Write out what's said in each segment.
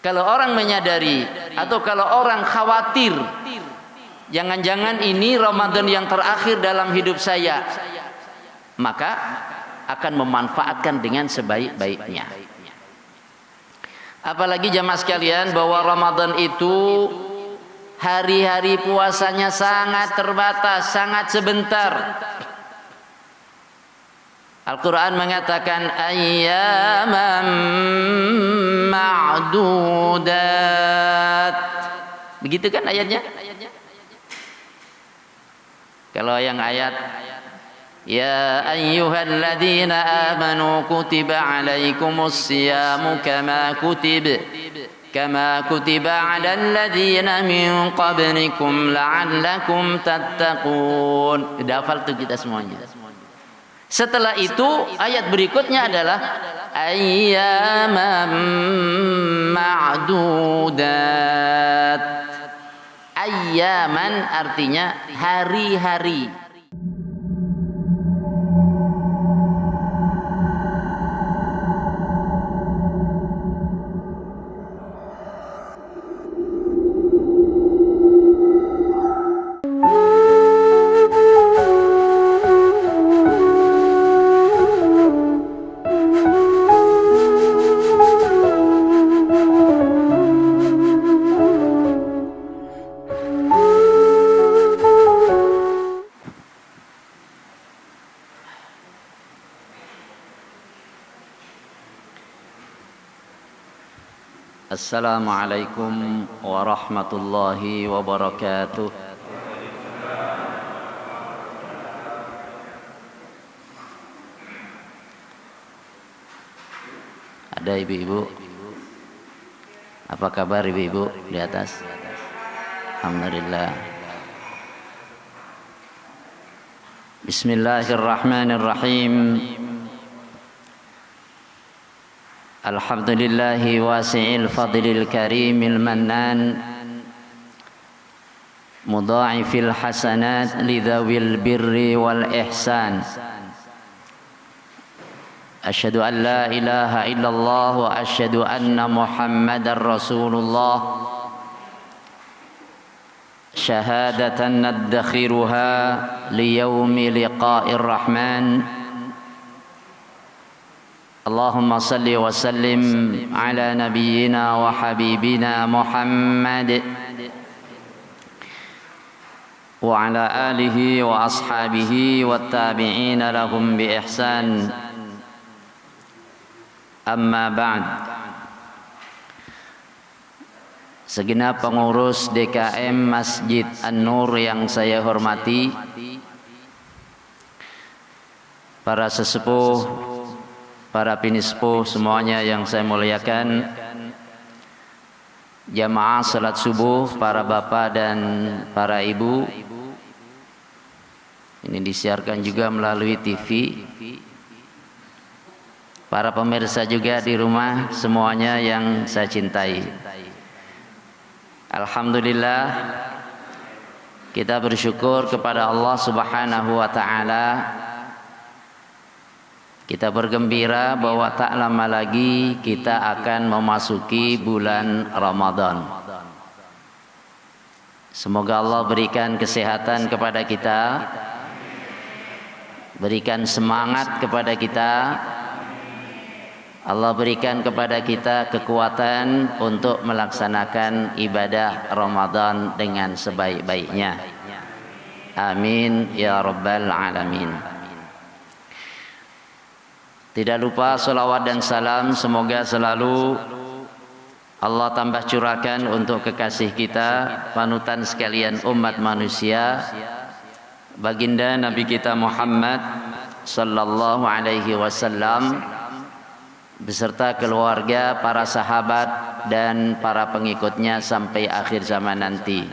Kalau orang menyadari atau kalau orang khawatir, jangan-jangan ini Ramadan yang terakhir dalam hidup saya, maka akan memanfaatkan dengan sebaik-baiknya. Apalagi jamaah sekalian bahwa Ramadan itu hari-hari puasanya sangat terbatas, sangat sebentar. Al-Quran mengatakan ayyaman ma'dudat. Begitu kan ayatnya? Kalau yang ayat ya ayyuhalladzina amanu kutiba alaikumus siyamu kama kutiba alal ladzina min qablikum la'allakum tattaqun. Sudah hafal tuh kita semuanya. Setelah itu ayat berikutnya adalah ayyaman ma'dudat. Ayyaman artinya hari-hari. Assalamualaikum warahmatullahi wabarakatuh. Ada ibu-ibu? Apa kabar ibu-ibu di atas? Alhamdulillah. Bismillahirrahmanirrahim. Alhamdulillahi wasi'il fadlil karimil mannan mudha'ifil hasanat lidhawil birri wal ihsan. Asyhadu an la ilaha illallah wa asyhadu anna muhammadar rasulullah syahadatan nadakhiruha liyaumi liqa'ir rahman. Allahumma salli wa sallim ala nabiyyina wa habibina Muhammad wa ala alihi wa ashabihi wa tabi'ina lahum bi ihsan. Amma ba'd. Segenap pengurus DKM Masjid An-Nur yang saya hormati, para sesepuh, para pinispuh semuanya yang saya muliakan, jamaah salat subuh, para bapak dan para ibu. Ini disiarkan juga melalui TV. Para pemirsa juga di rumah semuanya yang saya cintai. Alhamdulillah, kita bersyukur kepada Allah Subhanahu wa taala. Kita bergembira bahwa tak lama lagi kita akan memasuki bulan Ramadan. Semoga Allah berikan kesehatan kepada kita, berikan semangat kepada kita, Allah berikan kepada kita kekuatan untuk melaksanakan ibadah Ramadan dengan sebaik-baiknya. Amin ya rabbal alamin. Tidak lupa salawat dan salam semoga selalu Allah tambah curahkan untuk kekasih kita, panutan sekalian umat manusia, baginda Nabi kita Muhammad sallallahu alaihi wasallam beserta keluarga, para sahabat dan para pengikutnya sampai akhir zaman nanti.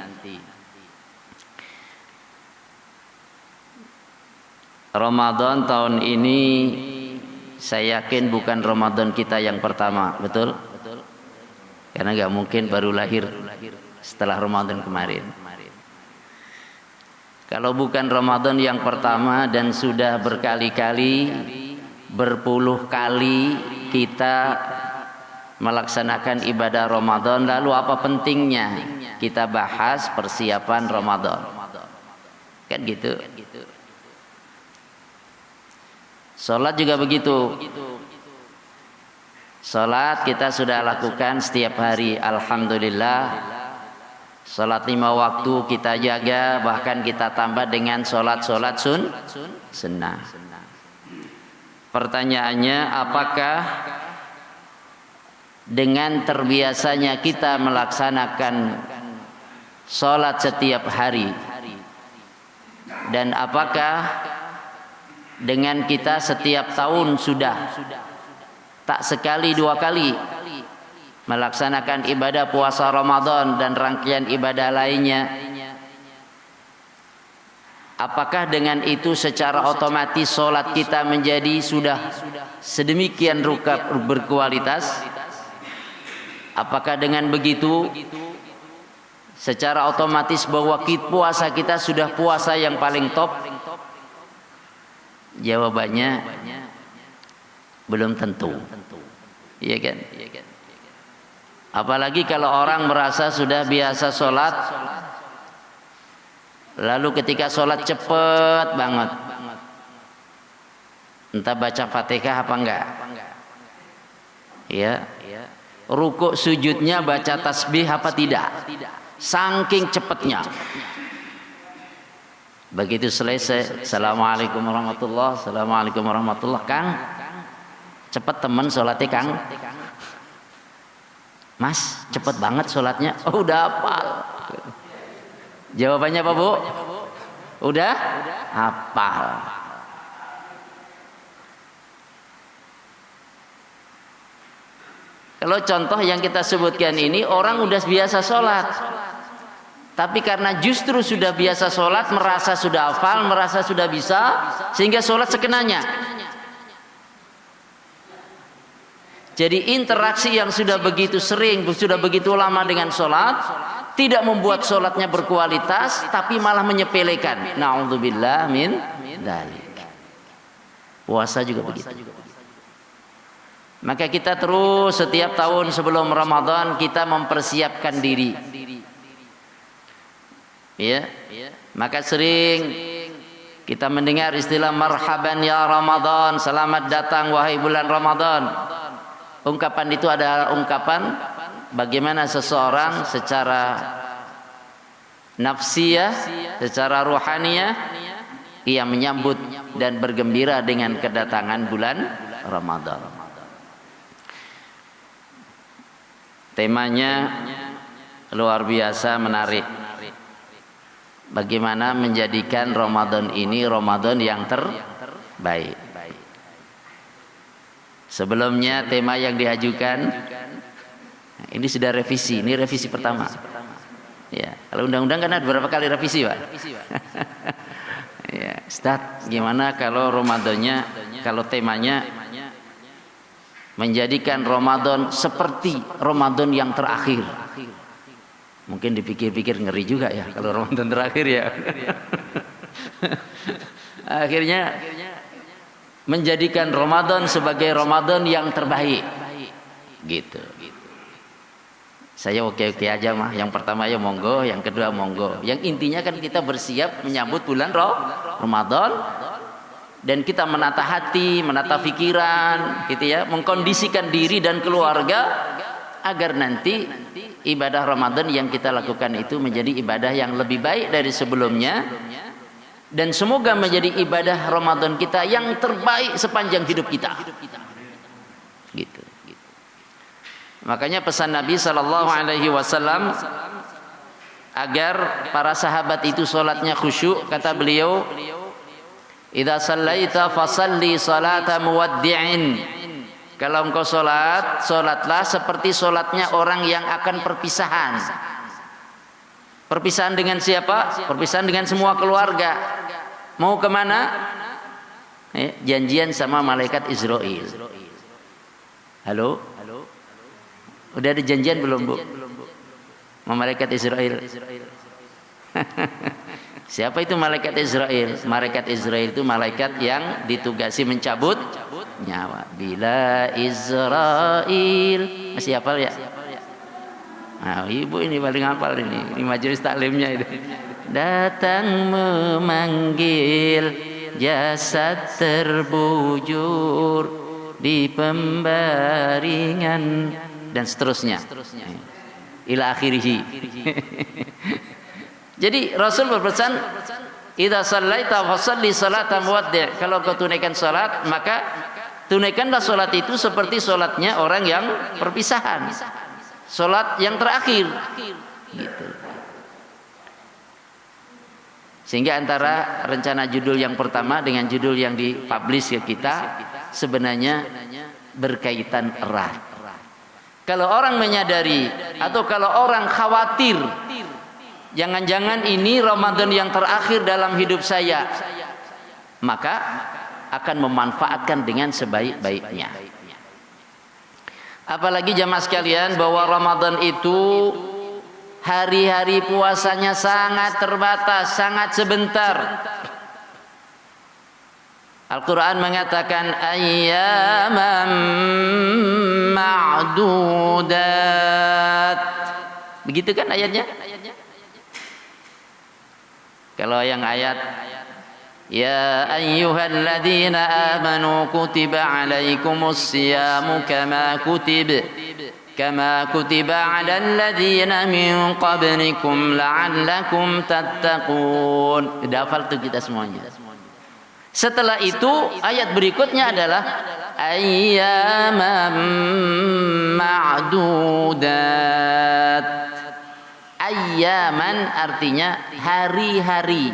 Ramadan tahun ini saya yakin bukan Ramadan kita yang pertama, betul? Karena nggak mungkin baru lahir setelah Ramadan kemarin. Kalau bukan Ramadan yang pertama dan sudah berkali-kali, berpuluh kali kita melaksanakan ibadah Ramadan, lalu apa pentingnya kita bahas persiapan Ramadan? Kan gitu. Salat juga begitu. Salat kita sudah lakukan setiap hari, alhamdulillah. Salat 5 waktu kita jaga, bahkan kita tambah dengan salat-salat sunnah. Pertanyaannya, apakah dengan terbiasanya kita melaksanakan salat setiap hari, dan apakah dengan kita setiap tahun sudah tak sekali 2 kali melaksanakan ibadah puasa Ramadan dan rangkaian ibadah lainnya, apakah dengan itu secara otomatis salat kita menjadi sudah sedemikian rupa berkualitas? Apakah dengan begitu secara otomatis bahwa puasa kita sudah puasa yang paling top? Jawabannya belum tentu. Iya kan? Apalagi kalau orang merasa sudah biasa sholat, lalu ketika sholat cepet banget, entah baca Fatihah apa enggak, ya, rukuk sujudnya baca tasbih apa tidak, saking cepetnya. Begitu selesai, assalamualaikum warahmatullah, assalamualaikum warahmatullah, Kang, cepet temen sholatnya Kang. Mas, cepet banget sholatnya. Oh, udah hafal. Jawabannya apa, Bu? Udah hafal. Kalau contoh yang kita sebutkan ini, orang udah biasa sholat, tapi karena justru sudah biasa sholat, merasa sudah hafal, merasa sudah bisa, sehingga sholat sekenanya. Jadi interaksi yang sudah begitu sering, sudah begitu lama dengan sholat, tidak membuat sholatnya berkualitas, tapi malah menyepelekan. Na'udzubillah min dzalik. Puasa juga begitu. Maka kita terus setiap tahun sebelum Ramadan kita mempersiapkan diri. Ya. Maka sering kita mendengar istilah marhaban ya Ramadan, selamat datang wahai bulan Ramadan. Ungkapan itu adalah ungkapan bagaimana seseorang secara nafsiyah, secara ruhaniyah ia menyambut dan bergembira dengan kedatangan bulan Ramadan. Temanya luar biasa menarik. Bagaimana menjadikan Ramadan ini Ramadan yang terbaik. Sebelumnya tema yang diajukan ini sudah revisi, ini revisi pertama. Ya, kalau undang-undang kan ada berapa kali revisi, Pak? Ya, Ustaz, gimana kalau Ramadannya, kalau temanya menjadikan Ramadan seperti Ramadan yang terakhir? Mungkin dipikir-pikir ngeri juga ya kalau Ramadan terakhir ya. Akhirnya menjadikan Ramadan sebagai Ramadan yang terbaik, gitu. Saya oke-oke aja mah. Yang pertama ya monggo, yang kedua monggo. Yang intinya kan kita bersiap menyambut bulan Ramadan, dan kita menata hati, menata pikiran, gitu ya, mengkondisikan diri dan keluarga agar nanti ibadah Ramadan yang kita lakukan itu menjadi ibadah yang lebih baik dari sebelumnya. Dan semoga menjadi ibadah Ramadan kita yang terbaik sepanjang hidup kita. Gitu. Makanya pesan Nabi Sallallahu Alaihi Wasallam agar para sahabat itu solatnya khusyuk. Kata beliau, "Idza sallaita fasalli salata muwaddi'in." Kalau engkau solat, solatlah seperti solatnya orang yang akan perpisahan. Perpisahan dengan siapa? Perpisahan dengan semua keluarga. Mau kemana? Janjian sama malaikat Israel. Halo? Udah ada janjian belum, Bu? Sama malaikat Israel. Siapa itu malaikat Israel? Malaikat Israel itu malaikat yang ditugasi mencabut nyawa. Bila Israel masih hafal ya? Nah, ibu ini paling hafal ini majelis taklimnya itu. Datang memanggil, jasad terbujur di pembaringan dan seterusnya. Ila akhirih. Jadi Rasul berpesan, idza shallaita fashalli salatan muwaddi'. Kalau kau tunaikan salat, maka tunaikanlah salat itu seperti salatnya orang yang perpisahan. Salat yang terakhir. Gitu. Sehingga antara rencana judul yang pertama dengan judul yang dipublish ke kita sebenarnya berkaitan erat. Kalau orang menyadari atau kalau orang khawatir, jangan-jangan ini Ramadan yang terakhir dalam hidup saya, maka akan memanfaatkan dengan sebaik-baiknya. Apalagi jamaah sekalian bahwa Ramadan itu hari-hari puasanya sangat terbatas, sangat sebentar. Al-Quran mengatakan ayyaman ma'dudat. Begitu kan ayatnya? Kalau yang ayat ya ayyuhalladzina amanu kutiba alaikumus siyamu kama kutiba alal ladzina min qablikum la'allakum tattaqun. Sudah hafal tuh kita semuanya. Setelah itu ayat berikutnya adalah ayyaman ma'dudat. Ayyaman artinya hari-hari.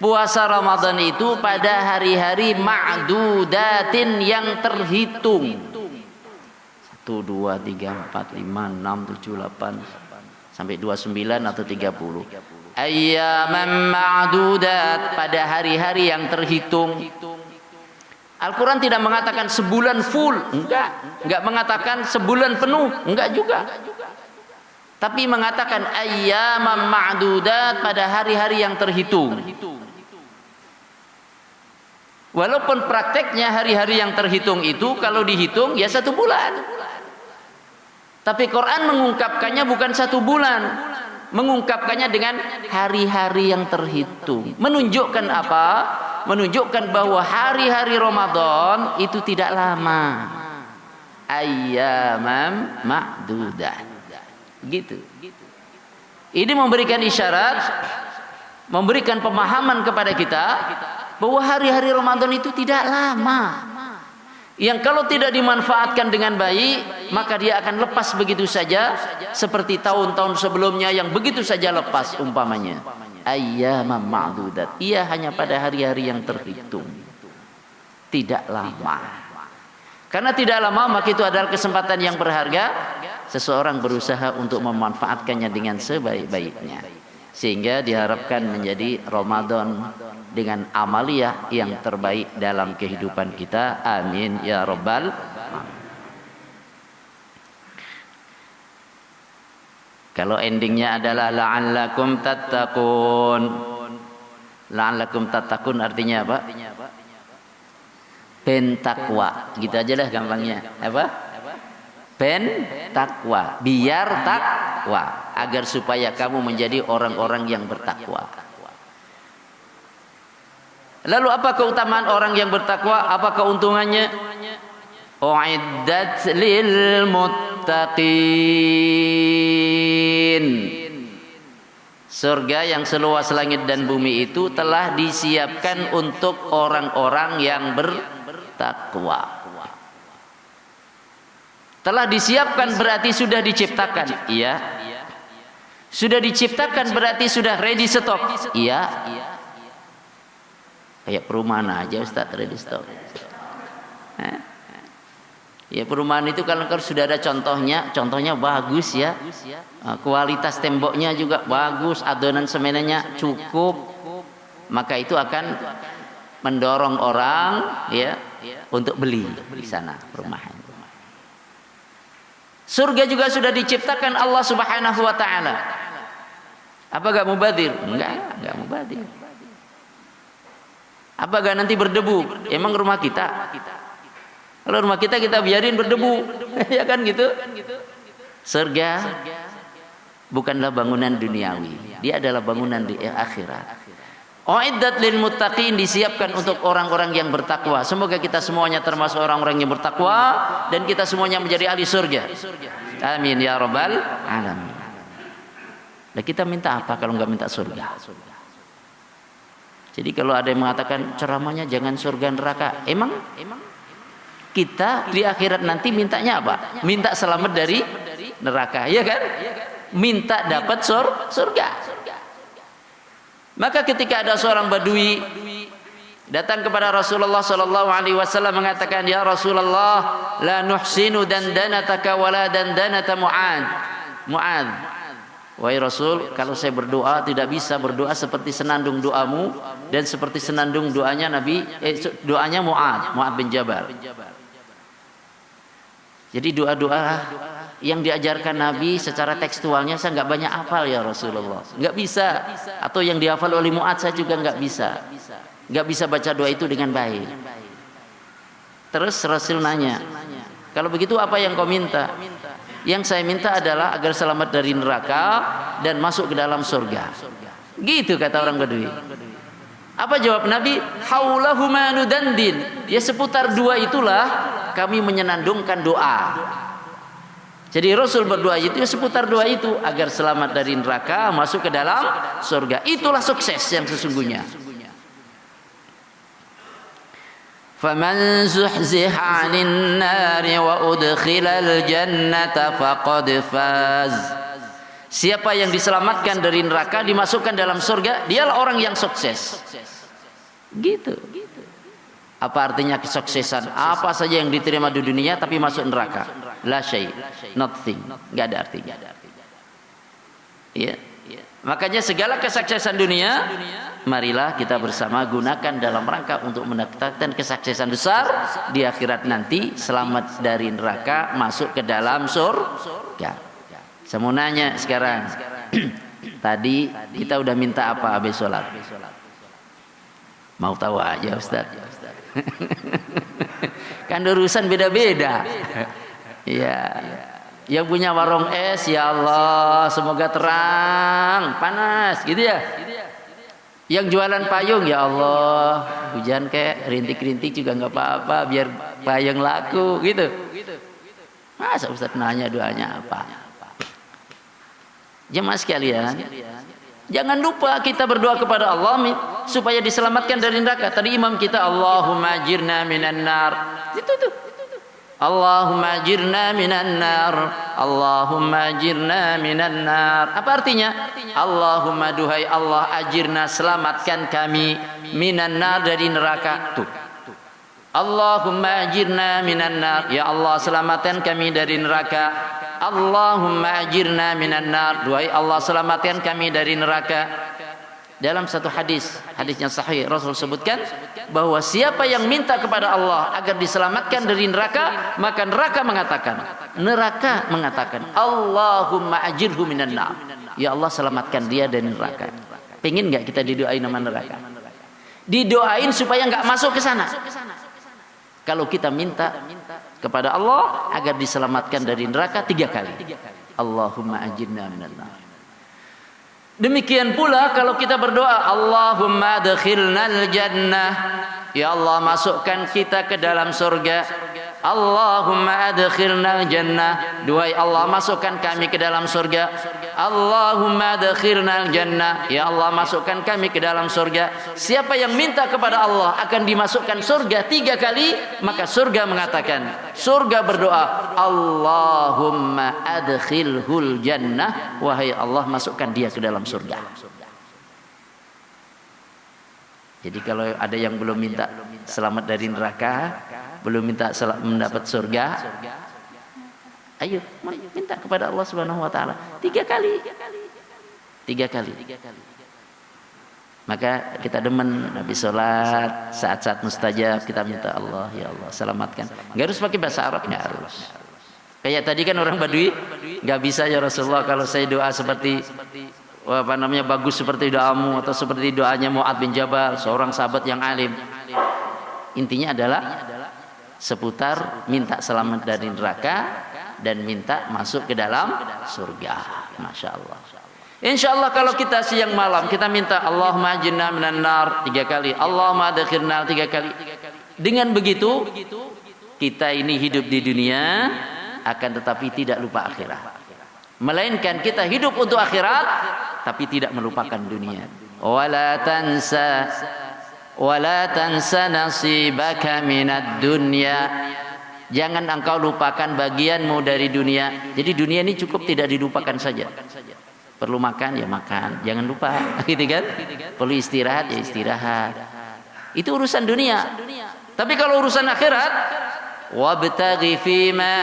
Puasa Ramadan itu pada hari-hari ma'dudatin yang terhitung. 1, 2, 3, 4, 5, 6, 7, 8 sampai 29 atau 30. Ayyaman ma'dudat, pada hari-hari yang terhitung. Al-Quran tidak mengatakan sebulan full, enggak mengatakan sebulan penuh, enggak juga. Tapi mengatakan ayyaman ma'dudat, pada hari-hari yang terhitung. Walaupun prakteknya hari-hari yang terhitung itu kalau dihitung ya 1 bulan. Tapi Quran mengungkapkannya bukan 1 bulan, mengungkapkannya dengan hari-hari yang terhitung. Menunjukkan apa? Menunjukkan bahwa hari-hari Ramadan itu tidak lama. Ayyaman ma'dudat. Gitu. Ini memberikan isyarat, memberikan pemahaman kepada kita bahwa hari-hari Ramadan itu tidak lama. Yang kalau tidak dimanfaatkan dengan baik, maka dia akan lepas begitu saja, seperti tahun-tahun sebelumnya yang begitu saja lepas umpamanya. Ayyaman ma'dudat. Ia hanya pada hari-hari yang terhitung. Tidak lama. Karena tidak lama, maka itu adalah kesempatan yang berharga. Seseorang berusaha untuk memanfaatkannya dengan sebaik-baiknya. Sehingga diharapkan menjadi Ramadan dengan amaliyah yang terbaik dalam kehidupan kita. Amin ya rabbal alamin. Kalau endingnya adalah la'allakum tattaqun. La'allakum tattaqun artinya apa? Ben takwa. Gitu aja lah gampangnya. Apa? Ben takwa. Biar takwa, agar supaya kamu menjadi orang-orang yang bertakwa. Lalu apa keutamaan orang yang bertakwa? Apa keuntungannya? Uiddat lil muttaqin. Surga yang seluas langit dan bumi itu telah disiapkan untuk orang-orang yang bertakwa. Telah disiapkan berarti sudah diciptakan. Iya. Sudah diciptakan berarti sudah ready stock. Iya. Kayak perumahan aja Ustaz, ready stock. Ya perumahan itu kalau sudah ada contohnya bagus ya. Kualitas temboknya juga bagus, adonan semennya cukup. Maka itu akan mendorong orang ya untuk beli di sana perumahan. Surga juga sudah diciptakan Allah Subhanahu wa taala. Apa enggak mubadir? Enggak mubadir. Apakah nanti berdebu? Emang rumah kita? Kalau rumah kita biarin berdebu, ya kan gitu. Surga bukanlah bangunan duniawi, dia adalah bangunan di akhirat. Uiddat lil muttaqin, disiapkan untuk orang-orang yang bertakwa. Semoga kita semuanya termasuk orang-orang yang bertakwa dan kita semuanya menjadi ahli surga. Amin ya rabbal alamin. Nah, kita minta apa kalau nggak minta surga? Jadi kalau ada yang mengatakan ceramahnya jangan surga neraka, emang kita di akhirat nanti mintanya apa? Minta selamat dari neraka, ya kan? Minta dapat surga. Maka ketika ada seorang badui datang kepada Rasulullah sallallahu alaihi wasallam mengatakan, "Ya Rasulullah, la nuhsinu dandanataka wala dandanata Mu'adz." Wahai Rasul, kalau saya berdoa tidak bisa berdoa seperti senandung doamu dan seperti senandung doanya doanya Mu'adz bin Jabal. Jadi doa-doa yang diajarkan Nabi secara tekstualnya saya nggak banyak hafal ya Rasulullah, nggak bisa. Atau yang dihafal oleh Mu'adz saya juga nggak bisa baca doa itu dengan baik. Terus Rasul nanya, kalau begitu apa yang kau minta? Yang saya minta adalah agar selamat dari neraka dan masuk ke dalam surga. Gitu kata orang Badui. Apa jawab Nabi? Haulahuma nudandin. Ya seputar dua itulah kami menyenandungkan doa. Jadi Rasul berdoa itu seputar doa itu agar selamat dari neraka masuk ke dalam surga. Itulah sukses yang sesungguhnya. Faman zuhziha 'anil nari wa udkhilal jannata faqad faz. Siapa yang diselamatkan dari neraka dimasukkan dalam surga, dialah orang yang sukses. Gitu. Apa artinya kesuksesan? Apa saja yang diterima di dunia tapi masuk neraka. La syai, nothing, enggak ada artinya. Ya. Makanya segala kesuksesan dunia, marilah kita bersama gunakan dalam rangka untuk mendapatkan kesuksesan besar di akhirat nanti, selamat dari neraka, masuk ke dalam surga. Saya mau nanya sekarang, tadi kita udah minta apa habis sholat? Mau tahu aja Ustaz? Kan urusan beda-beda. Ya. Yang punya warung es, ya Allah semoga terang, panas gitu ya. Yang jualan payung, ya Allah hujan kayak rintik-rintik juga nggak apa-apa biar payung laku gitu. Masa Ustaz nanya doanya apa? Jemaah sekalian, jangan lupa kita berdoa kepada Allah supaya diselamatkan dari neraka. Tadi imam kita, Allahumma ajirna minan nar. Itu tuh. Allahumma ajirna minan nar. Allahumma ajirna minan nar. Apa artinya? Allahumma duhai Allah, ajirna selamatkan kami minan nar dari neraka. Tuh. Allahumma ajirna minan nar. Ya Allah selamatkan kami dari neraka. Allahumma ajirna minan nar. Duhai Allah selamatkan kami dari neraka. Dalam satu hadisnya sahih, Rasul sebutkan bahwa siapa yang minta kepada Allah agar diselamatkan dari neraka, maka neraka mengatakan Allahumma ajirhu minan nar. Ya Allah selamatkan dia dari neraka. Pengen nggak kita didoain sama neraka? Didoain supaya nggak masuk ke sana. Kalau kita minta kepada Allah agar diselamatkan dari neraka 3 kali, Allahumma ajirna minan nar. Demikian pula kalau kita berdoa, Allahumma adkhilnal jannah. Ya Allah masukkan kita ke dalam surga. Allahumma adkhilnal jannah. Duhai Allah masukkan kami ke dalam surga. Allahumma adkhilnal jannah. Ya Allah masukkan kami ke dalam surga. Siapa yang minta kepada Allah akan dimasukkan surga 3 kali, maka surga mengatakan, surga berdoa, Allahumma adkhilhul jannah. Wahai Allah masukkan dia ke dalam surga. Jadi kalau ada yang belum minta selamat dari neraka, belum minta mendapat surga, ayo minta kepada Allah Subhanahu wa taala 3 kali. 3 kali. Maka kita demen habis sholat, saat-saat mustajab kita minta Allah, ya Allah selamatkan. Enggak harus pakai bahasa Arab, enggak harus. Kayak tadi kan orang Badui, enggak bisa ya Rasulullah kalau saya doa seperti bagus seperti doamu atau seperti doanya Mu'adz bin Jabal, seorang sahabat yang alim. intinya adalah seputar minta selamat dari neraka dan minta masuk ke dalam surga. Masya Allah. Insya Allah kalau kita siang malam kita minta Allahumma ajirna minan nar 3 kali, Allahumma adkhilna 3 kali. Dengan begitu kita ini hidup di dunia akan tetapi tidak lupa akhirat. Melainkan kita hidup untuk akhirat tapi tidak melupakan dunia. Wala tansa nasibaka minad dunya. Jangan engkau lupakan bagianmu dari dunia. Jadi dunia ini cukup tidak dilupakan saja. Perlu makan ya makan, jangan lupa, gitu kan? Perlu istirahat ya istirahat. Itu urusan dunia. Tapi kalau urusan akhirat, wabtaghi fima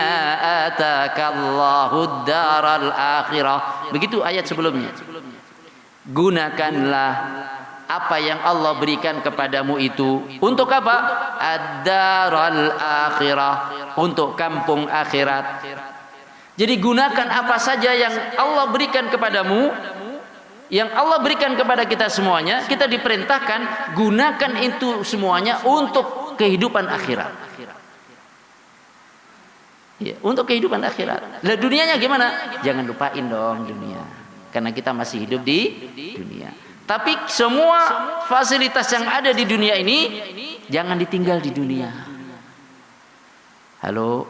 atakallahu ad-daral akhirah. Begitu ayat sebelumnya. Gunakanlah apa yang Allah berikan kepadamu itu untuk apa? Ad-daral akhirah, untuk kampung akhirat. Jadi gunakan apa saja yang Allah berikan kepadamu, yang Allah berikan kepada kita semuanya. Kita diperintahkan gunakan itu semuanya untuk kehidupan akhirat. Ya, untuk kehidupan akhirat. Lah dunianya gimana? Jangan lupain dong dunia, karena kita masih hidup di dunia. Tapi semua fasilitas yang ada di dunia ini jangan ditinggal di dunia. Halo.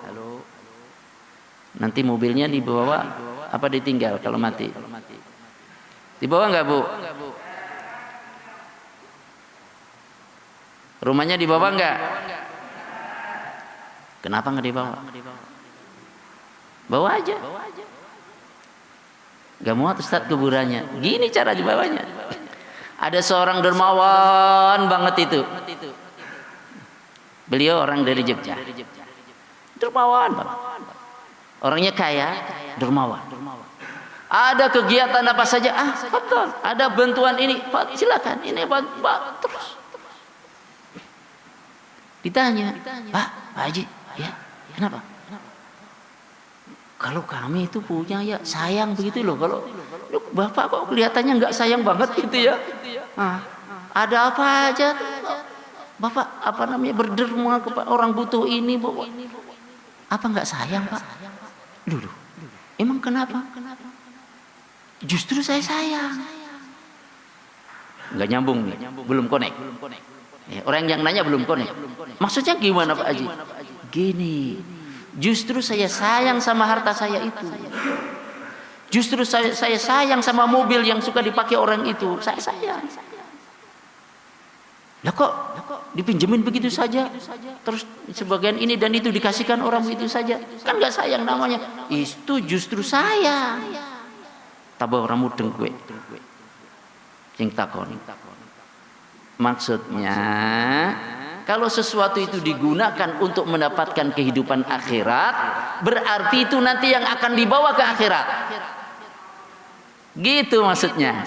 Nanti mobilnya dibawa apa ditinggal kalau mati? Dibawa enggak, Bu? Rumahnya dibawa enggak? Kenapa enggak dibawa? Bawa aja. Enggak muat Ustaz kuburannya. Gini cara dibawanya. Ada seorang dermawan banget itu. Beliau orang dari Jogja. Dermawan banget. Orangnya kaya, dermawan. Ada kegiatan apa saja, betul. Ada bantuan ini, silakan. Ini terus. Ditanya, Pak Haji, ya, kenapa? Kalau kami itu punya ya sayang begitu loh. Kalau Bapak kok kelihatannya nggak sayang banget gitu ya? Ada apa aja, Bapak berderma kepada orang butuh ini, Bapak. Apa nggak sayang, Pak? Dulu, emang kenapa? Justru saya sayang. Nggak nyambung nih, belum connect. Ya, orang yang nanya belum connect. Maksudnya gimana Pak Haji? Gini, justru saya sayang sama harta saya itu. Justru saya sayang sama mobil yang suka dipakai orang itu. Saya sayang. Lah kok dipinjemin begitu saja, terus sebagian ini dan itu dikasihkan orang begitu saja, kan nggak sayang namanya. Itu justru sayang. Tabah orang mudeng gue yang takon. Maksudnya kalau sesuatu itu digunakan untuk mendapatkan kehidupan akhirat, berarti itu nanti yang akan dibawa ke akhirat. Gitu maksudnya.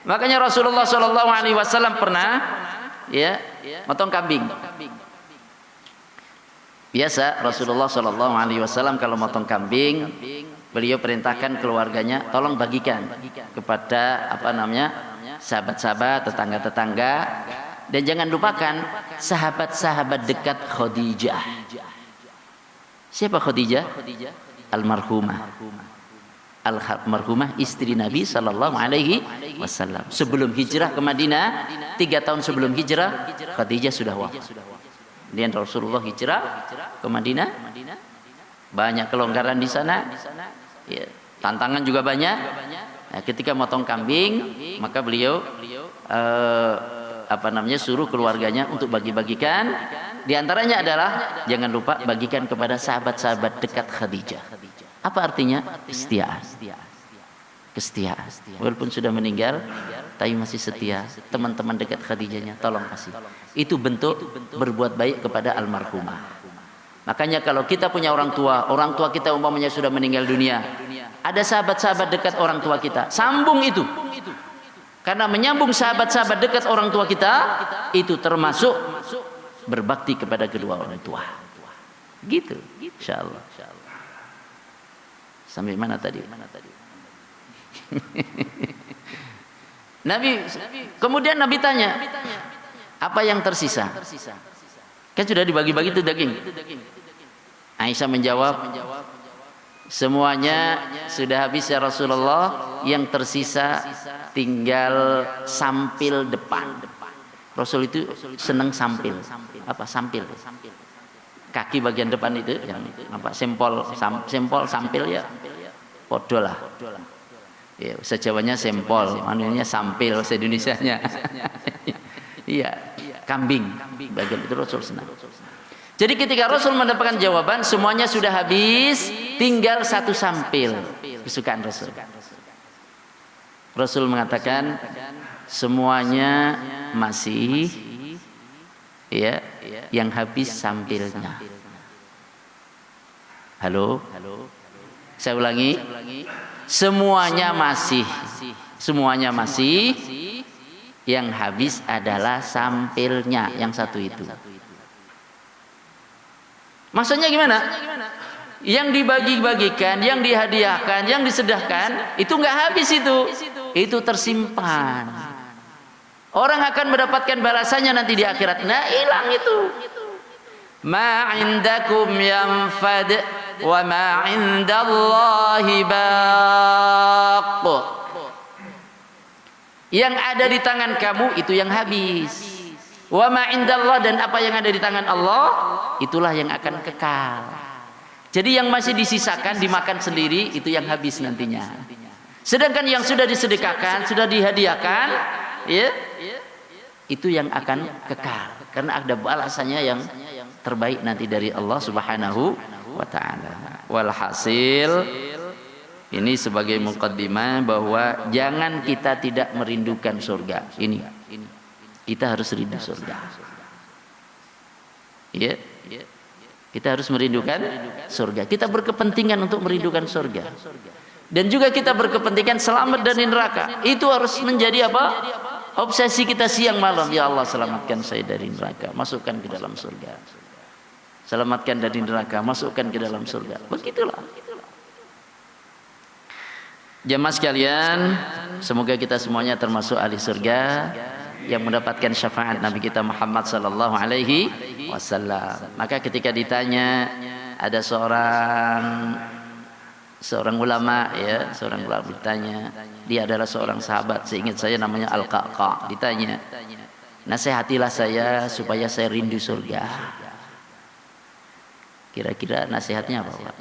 Makanya Rasulullah SAW pernah motong kambing. Biasa Rasulullah SAW kalau motong kambing, beliau perintahkan keluarganya tolong bagikan kepada sahabat-sahabat, tetangga-tetangga, dan jangan lupakan sahabat-sahabat dekat Khadijah. Siapa Khadijah? Almarhumah istri Nabi Sallallahu Alaihi Wasallam. Sebelum hijrah ke Madinah, 3 tahun sebelum hijrah, Khadijah sudah wafat. Kemudian Rasulullah hijrah ke Madinah, banyak kelonggaran di sana, ya, tantangan juga banyak. Nah, ketika motong kambing, maka beliau suruh keluarganya untuk bagi-bagikan. Di antaranya adalah jangan lupa bagikan kepada sahabat-sahabat dekat Khadijah. Apa artinya? Kesetiaan. Walaupun sudah meninggal, tapi masih setia. Teman-teman dekat Khadijahnya tolong kasih. Itu bentuk berbuat baik kepada almarhumah. Makanya kalau kita punya orang tua kita umpamanya sudah meninggal dunia, ada sahabat-sahabat dekat orang tua kita, sambung itu. Karena menyambung sahabat-sahabat dekat orang tua kita, itu termasuk berbakti kepada kedua orang tua. Gitu, insyaallah. Sampai mana tadi? Kemudian Nabi tanya, Apa yang tersisa? Kan sudah dibagi-bagi itu daging. Aisyah menjawab, semuanya sudah habis ya Rasulullah, yang tersisa tinggal sampil depan. Rasul itu senang sampil. Apa sampil? Kaki bagian depan itu yang apa? Sempol sampil ya. Podo lah. Ya, sejawanya sempol, manunya sampil, se-Indonesianya. Iya, kambing. Bagian itu Rasul senang. Jadi ketika Rasul mendapatkan jawaban semuanya sudah habis, tinggal satu sampil kesukaan Rasul. Rasul mengatakan semuanya masih ya, yang habis sampilnya. Halo? Saya ulangi. Semuanya masih, yang habis adalah sampilnya, yang satu itu. Maksudnya gimana? Yang dibagi-bagikan, yang dihadiahkan, yang disedahkan, itu nggak habis itu tersimpan. Orang akan mendapatkan balasannya nanti di akhirat. Nah, hilang itu. Ma indakum yanfad wa ma indallahi baq. Yang ada di tangan kamu itu yang habis. Wa ma indallah, dan apa yang ada di tangan Allah itulah yang akan kekal. Jadi yang masih disisakan dimakan sendiri itu yang habis nantinya. Sedangkan yang sudah disedekahkan, sudah dihadiahkan, ya, itu yang akan kekal karena ada balasannya yang terbaik nanti dari Allah Subhanahu wa taala. Walhasil ini sebagai muqaddimah bahwa jangan kita tidak merindukan surga. Ini kita harus rindu surga. Ya, kita harus merindukan surga. Kita berkepentingan untuk merindukan surga. Dan juga kita berkepentingan selamat dari neraka. Itu harus menjadi apa? Obsesi kita siang malam. Ya Allah, selamatkan saya dari neraka, masukkan ke dalam surga. Selamatkan dari neraka, masukkan ke dalam surga. Begitulah. Jemaah sekalian, semoga kita semuanya termasuk ahli surga yang mendapatkan syafaat Nabi kita Muhammad sallallahu alaihi wasallam. Maka ketika ditanya, ada seorang ulama, ya, seorang ulama ditanya, dia adalah seorang sahabat, seingat saya namanya Al-Qaqa, ditanya, nasihatilah saya supaya saya rindu surga. Kira-kira nasihatnya apa, Pak?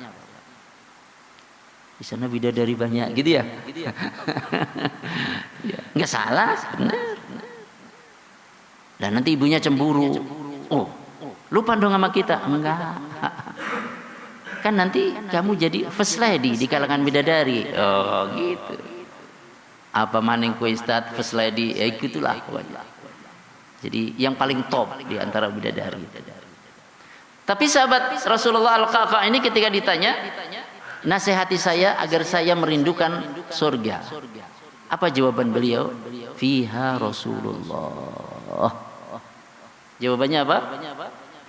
Di sana bidadari banyak, gitu ya? Nggak salah, benar. Dan nanti ibunya cemburu. Oh, lupa dong sama kita. Enggak. Kan nanti kamu jadi first lady di kalangan bidadari. Oh, gitu. Apa maning ku Ustaz first lady? Ya gitulah pokoknya. Jadi yang paling top di antara bidadari. Tapi sahabat Rasulullah Al-Qaqa ini ketika ditanya, nasihati saya agar saya merindukan surga. Apa jawaban beliau? Fiha Rasulullah. Jawabannya apa?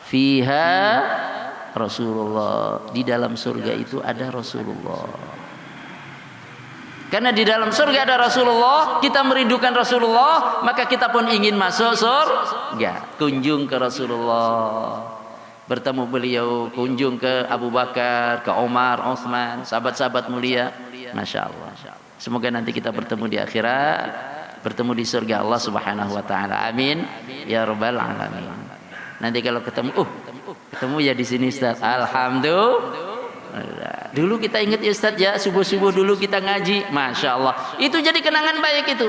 Fiha Rasulullah. Di dalam surga itu ada Rasulullah. Karena di dalam surga ada Rasulullah, kita merindukan Rasulullah, maka kita pun ingin masuk surga. Kunjung ke Rasulullah, bertemu beliau, kunjung ke Abu Bakar, ke Umar, Utsman, sahabat-sahabat mulia. Masya Allah. Semoga nanti kita bertemu di akhirat, bertemu di surga Allah Subhanahu wa taala. Amin ya rabbal alamin. Nanti kalau ketemu ya di sini Ustaz. Alhamdulillah. Dulu kita ingat ya Ustaz ya, subuh-subuh dulu kita ngaji. Masya Allah. Itu jadi kenangan baik itu.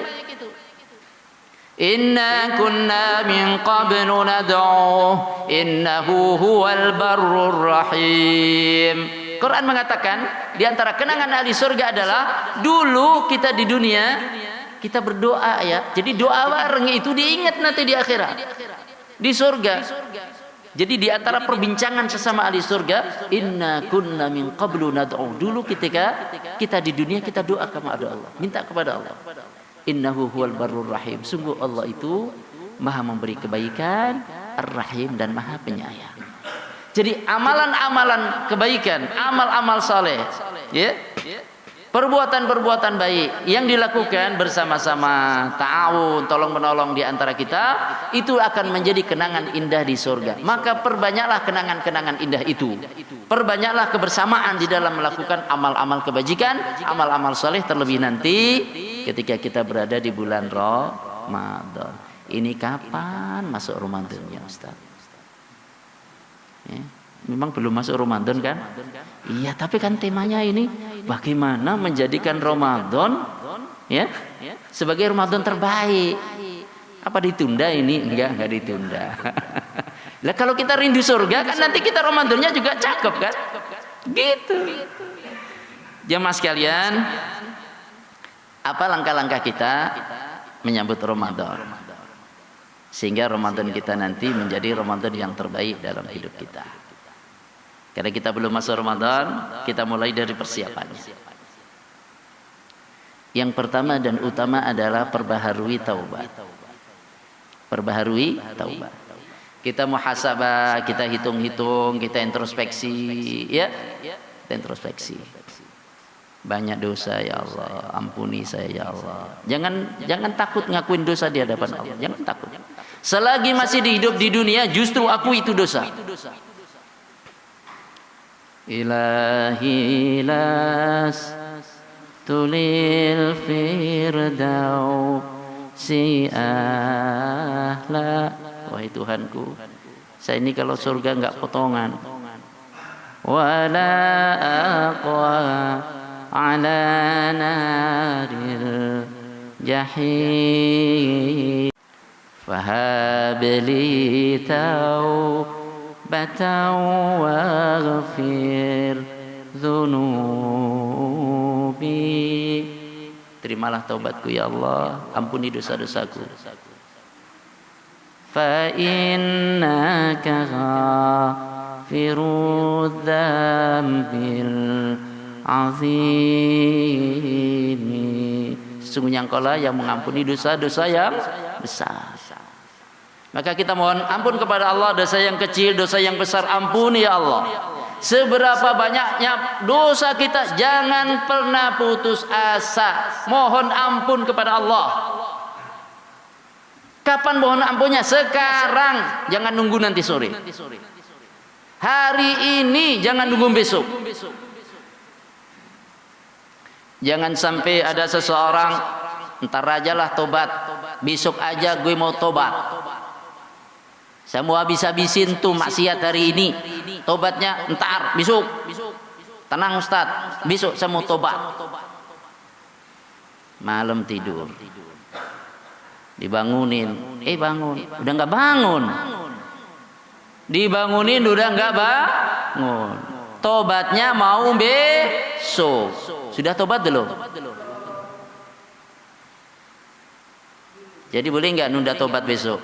Inna kunna min qablu nad'u innahu huwal barrur rahim. Quran mengatakan di antara kenangan ahli surga adalah dulu kita di dunia kita berdoa, ya. Jadi doa bareng itu diingat nanti di akhirat. Di surga. Jadi di antara perbincangan sesama ahli surga, inna kunna min qablu nad'u. Dulu ketika kita di dunia kita doa kepada Allah, minta kepada Allah. Innahu huwal barrur rahim. Sungguh Allah itu Maha memberi kebaikan, Ar-Rahim, dan Maha penyayang. Jadi amalan-amalan kebaikan, amal-amal saleh, ya, perbuatan-perbuatan baik yang dilakukan bersama-sama, ta'awun, tolong menolong di antara kita, itu akan menjadi kenangan indah di surga. Maka perbanyaklah kenangan-kenangan indah itu. Perbanyaklah kebersamaan di dalam melakukan amal-amal kebajikan, amal-amal soleh, terlebih nanti ketika kita berada di bulan Ramadan. Ini kapan masuk Ramadannya, Ustaz? Ya, memang belum masuk Ramadan kan? Iya, tapi kan temanya ini bagaimana menjadikan Ramadan ya sebagai Ramadan terbaik. Apa ditunda ini? Enggak ditunda. Lah kalau kita rindu surga kan nanti kita Ramadannya juga cakep kan? Gitu. Jemaah sekalian, apa langkah-langkah kita menyambut Ramadan? Sehingga Ramadan kita nanti menjadi Ramadan yang terbaik dalam hidup kita. Karena kita belum masuk Ramadan, kita mulai dari persiapannya. Yang pertama dan utama adalah perbaharui taubat. Perbaharui taubat. Kita muhasabah, kita hitung-hitung, kita introspeksi, ya. Kita introspeksi. Banyak dosa ya Allah, ampuni saya ya Allah. Jangan takut ngakuin dosa di hadapan Allah. Jangan takut. Selagi masih hidup di dunia, justru aku itu dosa. Ilahi las tulil firdau si ahla. Wahai Tuhanku, saya ini kalau surga enggak potongan. Wala aqwa ala naril jahim fahabli taubatan waghfir dhunubi. Terimalah taubatku ya Allah, ampuni dosa-dosaku. Fa innaka ghafirudz dzambil azimi. Sesungguhnya Engkaulah yang mengampuni dosa-dosa yang besar. Maka kita mohon ampun kepada Allah, dosa yang kecil, dosa yang besar, ampuni ya Allah. Seberapa banyaknya dosa kita, jangan pernah putus asa. Mohon ampun kepada Allah. Kapan mohon ampunnya? Sekarang, jangan nunggu nanti sore. Hari ini, jangan nunggu besok. Jangan sampai ada seseorang, entar aja lah tobat, besok aja gue mau tobat. Saya mau habis-habisin tuh maksiat hari ini, tobatnya entar, besok. Tenang Ustaz, besok saya mau tobat. Malam tidur, dibangunin, bangun, udah nggak bangun. Dibangunin udah nggak bangun. Tobatnya mau besok. Sudah tobat belum? Jadi boleh nggak nunda tobat besok?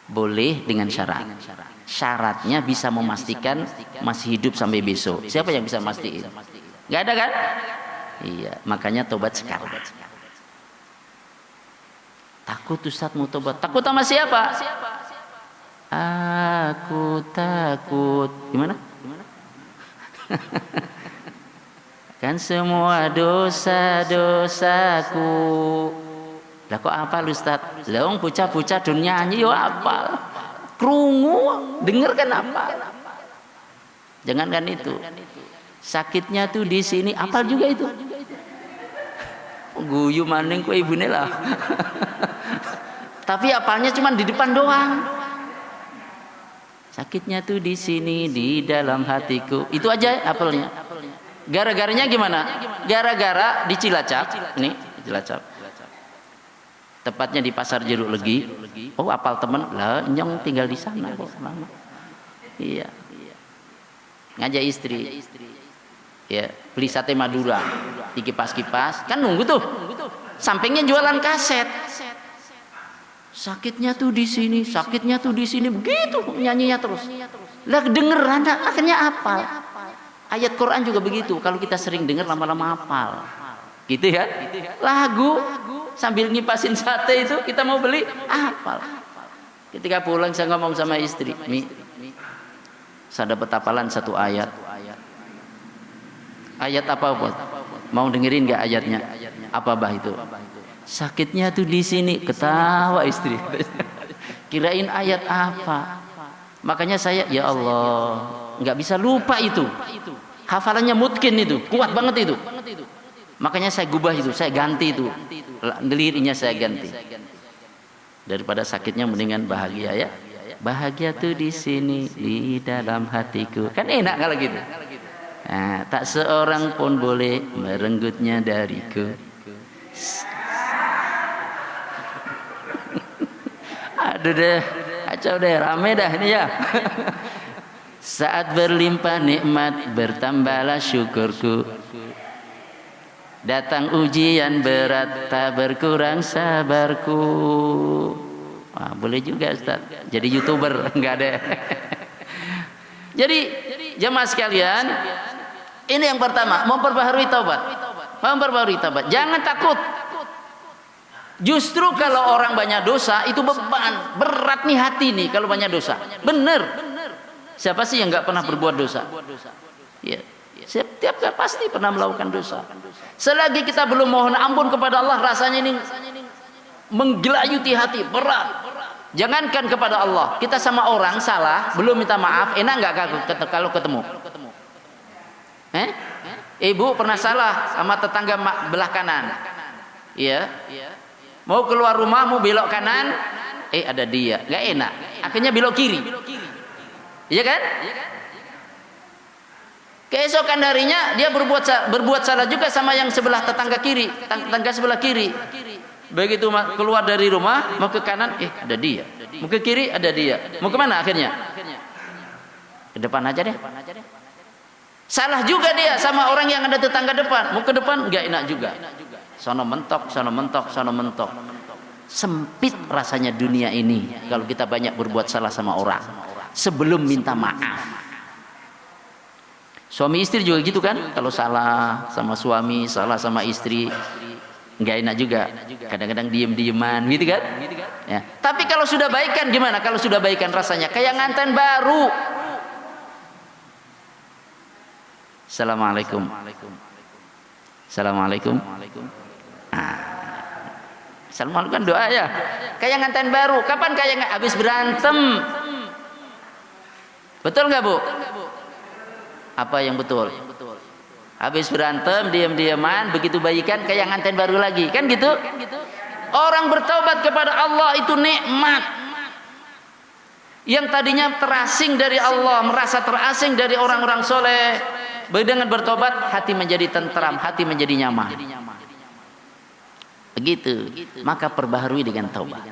Boleh dengan syarat. Syaratnya bisa memastikan masih hidup sampai besok. Siapa yang bisa mastiin? Nggak ada kan? Iya, makanya tobat sekarang. Takut Ustaz mau tobat. Takut sama siapa? Aku takut. Gimana? Kan semua dosa-dosaku. Lah kok apal Ustaz? Lah wong bocah-bocah don nyanyi yo apal. Krungu, denger kan apal. Jangankan itu. Sakitnya tuh di sini apal juga itu. Guyu maning kowe ibune lah. Tapi apalnya cuma di depan doang. Sakitnya tuh di sini, di dalam hatiku. Itu aja apalnya. Gara-garanya gimana? Gara-gara di Cilacap, nih Cilacap. Tepatnya di Pasar Jeruk Legi. Oh, apal temen lah, nyong tinggal di sana kok lama. Iya. Ngajak istri. Ya, beli sate Madura. Dikipas-kipas, kan nunggu tuh. Sampingnya jualan kaset. Sakitnya tuh di sini, sakitnya tuh di sini, begitu nyanyinya terus. Lah denger anak akhirnya apal. Ayat Quran juga begitu. Kalau kita sering dengar lama-lama hafal. Gitu ya? Lagu sambil ngipasin sate itu kita mau beli hafal. Ketika pulang saya ngomong sama istri, "Mi, saya dapat hafalan satu ayat." Ayat apa, Bos? Mau dengerin enggak ayatnya? Apa bah itu? Sakitnya tuh di sini, ketawa istri. Kirain ayat apa? Makanya saya, ya Allah, nggak bisa lupa itu. Hafalannya mungkin itu, kuat banget itu. Makanya saya gubah itu, saya ganti itu. Liriknya saya ganti. Daripada sakitnya mendingan bahagia ya. Bahagia tuh di sini, di dalam hatiku. Kan enak kalau gitu. Nah, tak seorang pun boleh merenggutnya dariku. Aduh deh, kacau deh, rame dah ini ya. Saat berlimpah nikmat, bertambahlah syukurku. Datang ujian berat, tak berkurang sabarku. Wah, boleh juga Ustaz. Jadi YouTuber, enggak ada. Jadi jemaah sekalian, ini yang pertama, memperbaharui taubat. Memperbaharui taubat. Jangan takut. Justru kalau orang banyak dosa itu beban, berat nih hati nih kalau banyak dosa. Bener. Siapa sih yang nggak pernah berbuat dosa? Ya, setiap pasti pernah melakukan dosa. Selagi kita belum mohon ampun kepada Allah, rasanya ini menggelayuti hati, berat. Jangankan kepada Allah, kita sama orang salah, belum minta maaf, enak nggak kalau ketemu? Ibu pernah salah sama tetangga belah kanan, iya. Mau keluar rumah, mau belok kanan, ada dia, nggak enak. Akhirnya belok kiri, iya kan? Keesokan harinya dia berbuat salah juga sama yang sebelah tetangga kiri, tetangga sebelah kiri. Begitu keluar dari rumah mau ke kanan, ada dia. Mau ke kiri ada dia. Mau kemana akhirnya? Ke depan aja deh. Salah juga dia sama orang yang ada tetangga depan. Mau ke depan nggak enak juga. Sono mentok, sono mentok, sono mentok. Sempit rasanya dunia ini kalau kita banyak berbuat salah sama orang sebelum minta maaf. Suami istri juga gitu kan? Kalau salah sama suami, salah sama istri, nggak enak juga. Kadang-kadang diem-dieman gitu kan? Ya. Tapi kalau sudah baikan gimana? Kalau sudah baikan rasanya kayak nganten baru. Assalamualaikum. Assalamualaikum. Assalamualaikum kan doa ya. Kayak nganten baru. Kapan kayak habis berantem? Betul nggak Bu? Apa yang betul? Habis berantem, diam-diaman, begitu baikan kayak nganten baru lagi, kan gitu? Orang bertaubat kepada Allah itu nikmat. Yang tadinya terasing dari Allah, merasa terasing dari orang-orang soleh, dengan bertobat hati menjadi tentram, hati menjadi nyaman. Begitu. Maka perbaharui dengan taubat.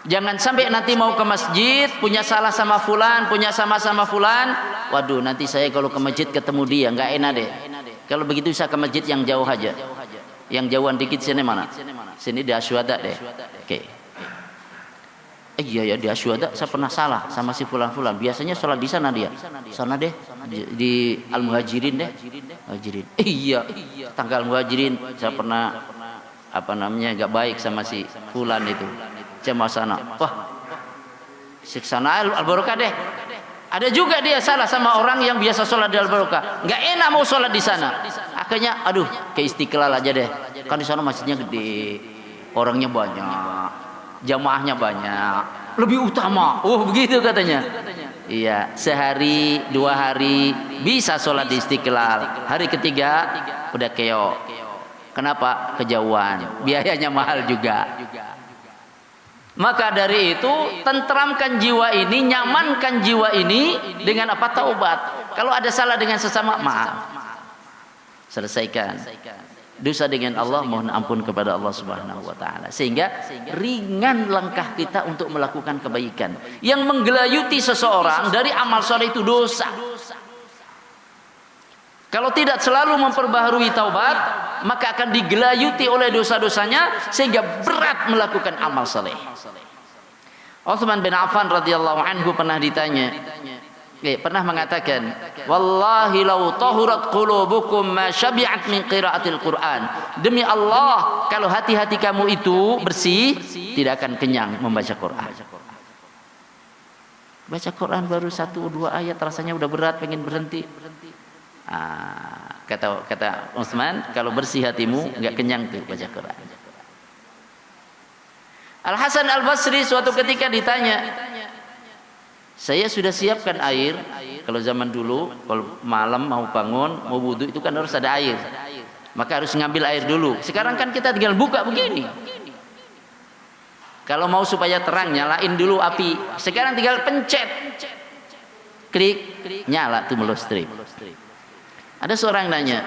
Jangan sampai nanti mau ke masjid punya salah sama fulan, punya sama-sama fulan. Waduh, nanti saya kalau ke masjid ketemu dia nggak enak deh. Kalau begitu bisa ke masjid yang jauh aja. Yang jauhan dikit sini mana? Sini di Asyuhada deh. Oke. Iya ya di Asyuhada saya pernah salah sama si fulan-fulan. Biasanya sholat di sana dia. Sana deh di Al-Muhajirin deh. Muhajirin. Iya. Tanggal Muhajirin saya pernah nggak baik sama si fulan itu. Jamaah sana, wah, siksana Al-Barokah deh. Ada juga dia salah sama orang yang biasa sholat di Al-Barokah, nggak enak mau sholat di sana. Akhirnya, aduh, ke Istiqlal aja deh. Kan di sana masjidnya gede, orangnya banyak, jamaahnya banyak, lebih utama. Oh begitu katanya. Iya, sehari 2 hari bisa sholat di Istiqlal. Hari ketiga udah keok. Kenapa? Kejauhan, biayanya mahal juga. Maka dari itu tentramkan jiwa ini, nyamankan jiwa ini dengan apa? Taubat. Kalau ada salah dengan sesama, maaf. Selesaikan. Dosa dengan Allah, mohon ampun kepada Allah Subhanahu wa taala. Sehingga ringan langkah kita untuk melakukan kebaikan. Yang menggelayuti seseorang dari amal soleh itu dosa. Kalau tidak selalu memperbaharui taubat, maka akan digelayuti oleh dosa-dosanya sehingga berat melakukan amal saleh. Utsman bin Affan radhiyallahu anhu pernah ditanya, pernah mengatakan, "Wallahi law tahurat qulubukum ma syabi'at min qiraatil Qur'an." Demi Allah, kalau hati-hati kamu itu bersih, tidak akan kenyang membaca Quran. Baca Quran baru 1-2 ayat rasanya udah berat, pengen berhenti. Kata Utsman, kalau bersih hatimu nggak kenyang tuh baca Quran. Al Hasan Al Basri suatu ketika ditanya, saya sudah siapkan air. Kalau zaman dulu, kalau malam mau bangun, mau wudu itu kan harus ada air. Maka harus ngambil air dulu. Sekarang kan kita tinggal buka begini. Kalau mau supaya terang, nyalain dulu api. Sekarang tinggal pencet, klik, nyala tuh listrik. Ada seorang nanya,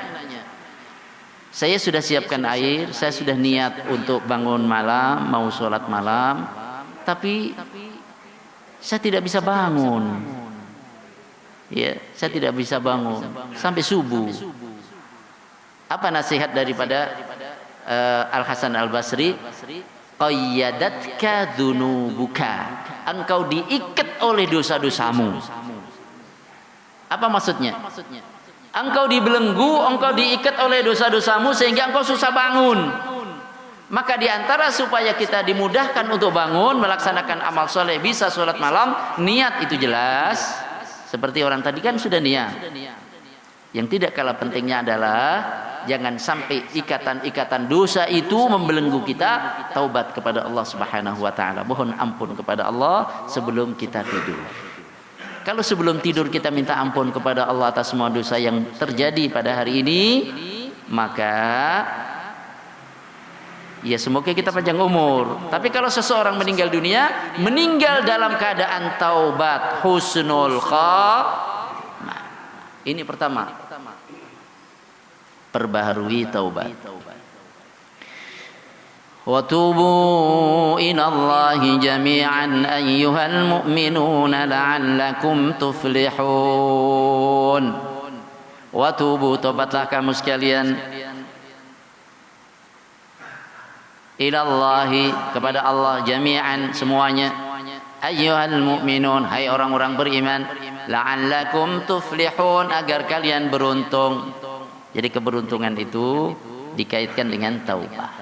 saya sudah siapkan air, saya sudah niat untuk bangun malam, mau sholat malam, tapi saya tidak bisa bangun. Ya, saya tidak bisa bangun sampai subuh. Apa nasihat daripada Al Hasan Al Basri? Qayyadatka dzunubuka, engkau diikat oleh dosa-dosamu. Apa maksudnya? Engkau dibelenggu, engkau diikat oleh dosa-dosamu sehingga engkau susah bangun. Maka diantara supaya kita dimudahkan untuk bangun, melaksanakan amal soleh, bisa sholat malam, niat itu jelas. Seperti orang tadi kan sudah niat. Yang tidak kalah pentingnya adalah jangan sampai ikatan-ikatan dosa itu membelenggu kita. Taubat kepada Allah Subhanahu wa taala. Mohon ampun kepada Allah sebelum kita tidur. Kalau sebelum tidur kita minta ampun kepada Allah atas semua dosa yang terjadi pada hari ini, maka ya semoga kita panjang umur. Tapi kalau seseorang meninggal dunia, meninggal dalam keadaan taubat, husnul khatimah. Ini pertama. Perbaharui taubat. Wa tubu ilallahi jami'an ayyuhal mu'minuna la'allakum tuflihun. Wa tubu, taubatlah kamu sekalian, ilallahi, kepada Allah, jami'an, semuanya, ayyuhal mu'minun, hai orang-orang beriman, la'allakum tuflihun, agar kalian beruntung. Jadi keberuntungan itu dikaitkan dengan taubat.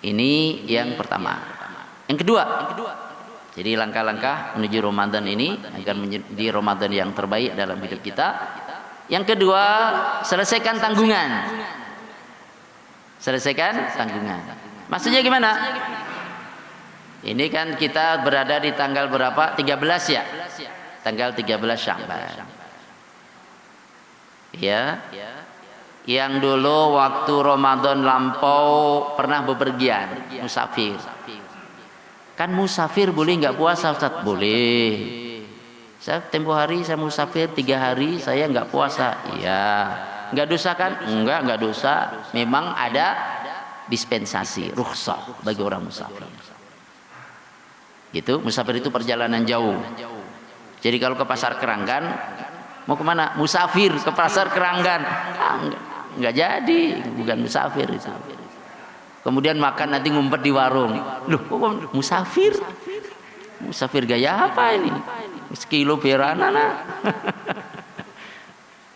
Ini yang pertama. Yang kedua, jadi langkah-langkah menuju Ramadan ini agar menjadi Ramadan yang terbaik dalam hidup kita. Yang kedua, selesaikan tanggungan. Selesaikan tanggungan. Maksudnya gimana? Ini kan kita berada di tanggal berapa? 13 ya? Tanggal 13 Sya'ban. Ya. Yang dulu waktu Ramadan lampau pernah bepergian, musafir. Kan musafir boleh nggak puasa, Ustaz? Boleh. Saya tempo hari saya musafir 3 hari saya nggak puasa. Iya. Nggak dosa kan? Nggak dosa. Memang ada dispensasi, rukhsah bagi orang musafir. Gitu, musafir itu perjalanan jauh. Jadi kalau ke Pasar Keranggan, mau kemana? Musafir ke Pasar Keranggan. Enggak jadi, bukan musafir itu. Kemudian makan nanti ngumpet di warung. Loh, kok musafir? Musafir gaya apa ini? Sekilo berana nah.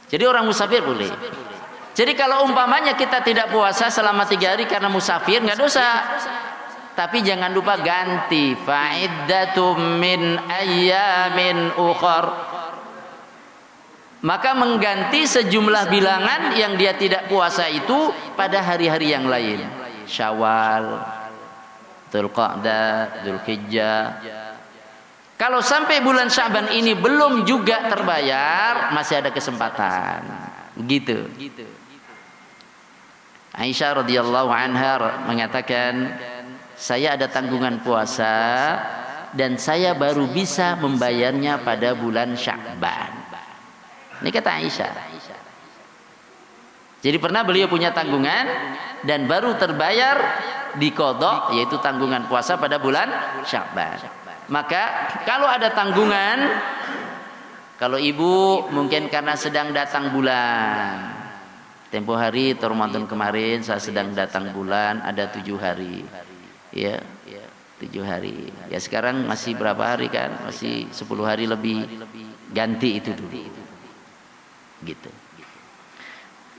Jadi orang musafir boleh. Jadi kalau umpamanya kita tidak puasa selama 3 hari karena musafir, enggak dosa. Tapi jangan lupa ganti, fa'iddatum min ayyamin ukhar. Maka mengganti sejumlah bilangan yang dia tidak puasa itu pada hari-hari yang lain. Syawal, Dzulqa'dah, Dzulhijjah. Kalau sampai bulan Sya'ban ini belum juga terbayar, masih ada kesempatan. Begitu. Aisyah radhiyallahu anha mengatakan, saya ada tanggungan puasa dan saya baru bisa membayarnya pada bulan Sya'ban. Ini kata Aisyah. Jadi pernah beliau punya tanggungan dan baru terbayar di qadha, yaitu tanggungan puasa pada bulan Sya'ban. Maka kalau ada tanggungan, kalau ibu mungkin karena sedang datang bulan, tempo hari Ramadan kemarin saya sedang datang bulan, ada 7 hari, ya 7 hari. Ya sekarang masih berapa hari kan? Masih 10 hari lebih, ganti itu dulu. Gitu.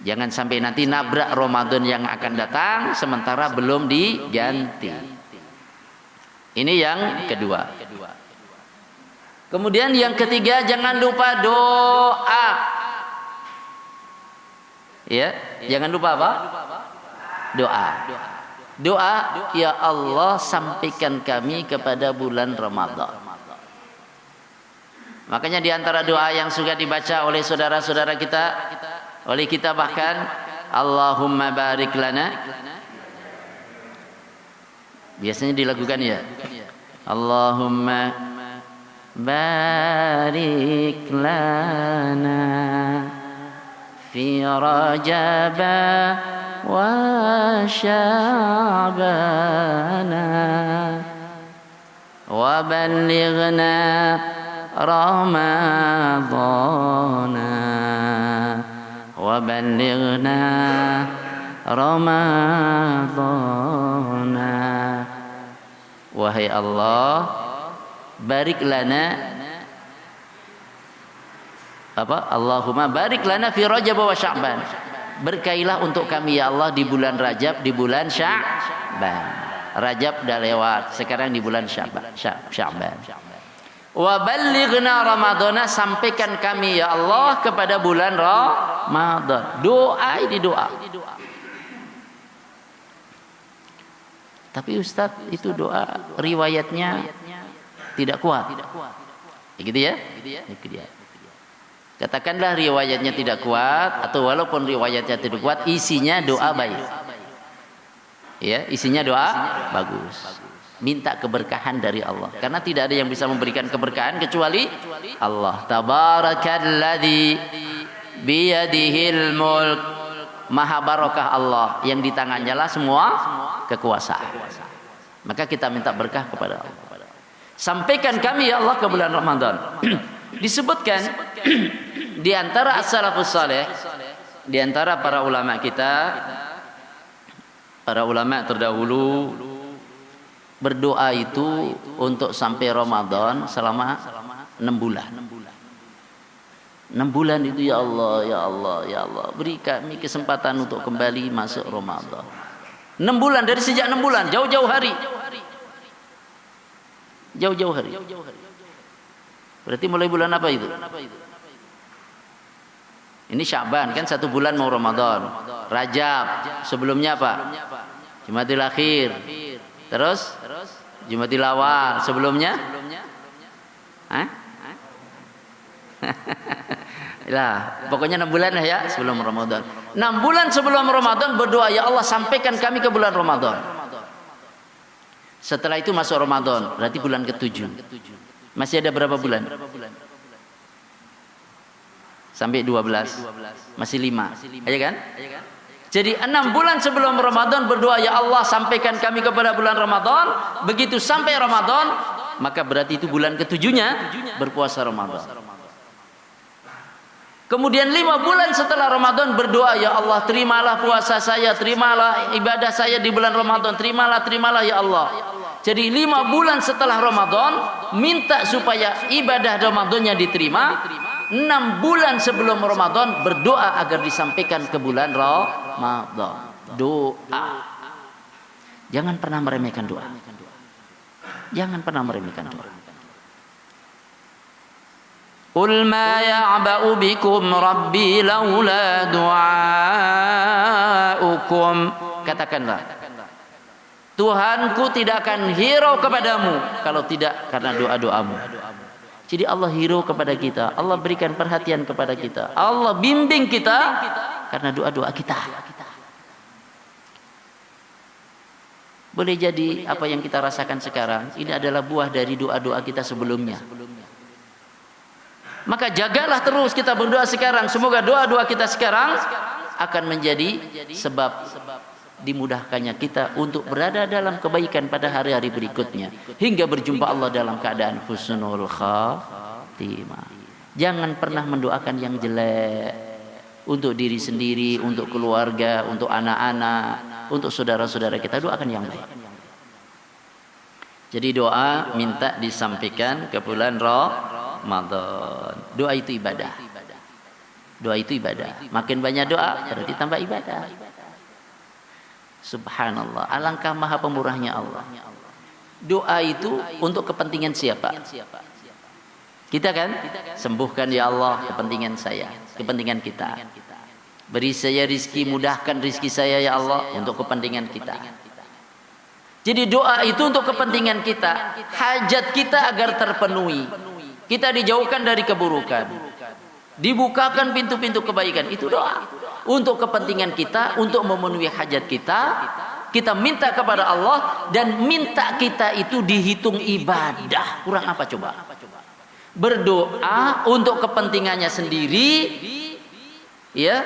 Jangan sampai nanti nabrak Ramadan yang akan datang sementara belum diganti. Ini yang kedua. Kemudian yang ketiga, jangan lupa doa. Ya, jangan lupa apa? Doa. Doa, ya Allah sampaikan kami kepada bulan Ramadan. Makanya di antara doa yang suka dibaca oleh saudara-saudara kita, oleh kita bahkan, Allahumma barik lana. Biasanya dilakukan ya. Allahumma barik lana fi Rajab wa Sya'bana wa ballighna Ramadana wa ballighna Ramadana. Wahai Allah, barik lana apa? Allahumma barik lana fi Rajab wa Sya'ban. Berkailah untuk kami ya Allah di bulan Rajab, di bulan Sya'ban. Rajab dah lewat, sekarang di bulan Sya'ban. Wa ballighna Ramadana, sampaikan kami ya Allah kepada bulan Ramadan. Doa ini doa. Tapi Ustaz, itu doa riwayatnya tidak kuat. Gitu ya? Itu dia. Katakanlah riwayatnya tidak kuat, atau walaupun riwayatnya tidak kuat, isinya doa baik. Ya, isinya doa bagus. Minta keberkahan dari Allah, karena tidak ada yang bisa memberikan keberkahan kecuali Allah. Tabarakalladzi biyadihil mulk. Maha barokah Allah, yang di tangannya lah semua kekuasaan. Maka kita minta berkah kepada Allah. Sampaikan kami ya Allah ke bulan Ramadan. Disebutkan di antara as-salafus saleh, di antara para ulama kita, para ulama terdahulu, berdoa itu untuk sampai Ramadan selama 6 bulan. 6 bulan itu ya Allah, ya Allah, ya Allah, beri kami kesempatan untuk kembali masuk Ramadan. 6 bulan, dari sejak 6 bulan, jauh-jauh hari. Jauh-jauh hari. Berarti mulai bulan apa itu? Ini Sya'ban kan 1 bulan mau Ramadan. Rajab, sebelumnya apa? Jumadil Akhir. Terus Jumadil Awal, sebelumnya? Hah? Lah, pokoknya 6 bulan ya sebelum Ramadan. 6 bulan sebelum Ramadan berdoa, ya Allah sampaikan kami ke bulan Ramadan. Setelah itu masuk Ramadan, berarti bulan ke-7. Masih ada berapa bulan? Sampai 12. Masih 5. Iya kan? Jadi 6 bulan sebelum Ramadan berdoa, ya Allah sampaikan kami kepada bulan Ramadan. Begitu sampai Ramadan, maka berarti itu bulan ke-7-nya berpuasa Ramadan. Kemudian 5 bulan setelah Ramadan berdoa, ya Allah terimalah puasa saya, terimalah ibadah saya di bulan Ramadan, terimalah ya Allah. Jadi 5 bulan setelah Ramadan minta supaya ibadah Ramadannya diterima. 6 bulan sebelum Ramadan berdoa agar disampaikan ke bulan Ramadan. Doa. Jangan pernah meremehkan doa. Jangan pernah meremehkan doa. Qul ma ya'ba'u bikum rabbi laula du'aukum. Katakanlah, Tuhanku tidak akan hirau kepadamu kalau tidak karena doa-doamu. Jadi Allah hirau kepada kita, Allah berikan perhatian kepada kita, Allah bimbing kita karena doa-doa kita. Boleh jadi apa yang kita rasakan sekarang ini adalah buah dari doa-doa kita sebelumnya. Maka jagalah terus kita berdoa sekarang. Semoga doa-doa kita sekarang akan menjadi sebab dimudahkannya kita untuk berada dalam kebaikan pada hari-hari berikutnya, hingga berjumpa Allah dalam keadaan husnul khatimah. Jangan pernah mendoakan yang jelek untuk diri sendiri, untuk keluarga, untuk anak-anak, untuk saudara-saudara kita. Doakan yang baik. Jadi doa minta disampaikan ke bulan Ramadan. Doa itu ibadah. Doa itu ibadah. Makin banyak doa berarti tambah ibadah. Subhanallah, alangkah maha pemurahnya Allah. Doa itu untuk kepentingan siapa? Kita kan? Sembuhkan ya Allah, kepentingan saya, kepentingan kita. Beri saya rizki, mudahkan rizki saya ya Allah, untuk kepentingan kita. Jadi doa itu untuk kepentingan kita, hajat kita agar terpenuhi. Kita dijauhkan dari keburukan, dibukakan pintu-pintu kebaikan. Itu doa untuk kepentingan kita, untuk memenuhi hajat kita. Kita minta kepada Allah, dan minta kita itu dihitung ibadah. Kurang apa coba? Berdoa untuk kepentingannya sendiri, ya,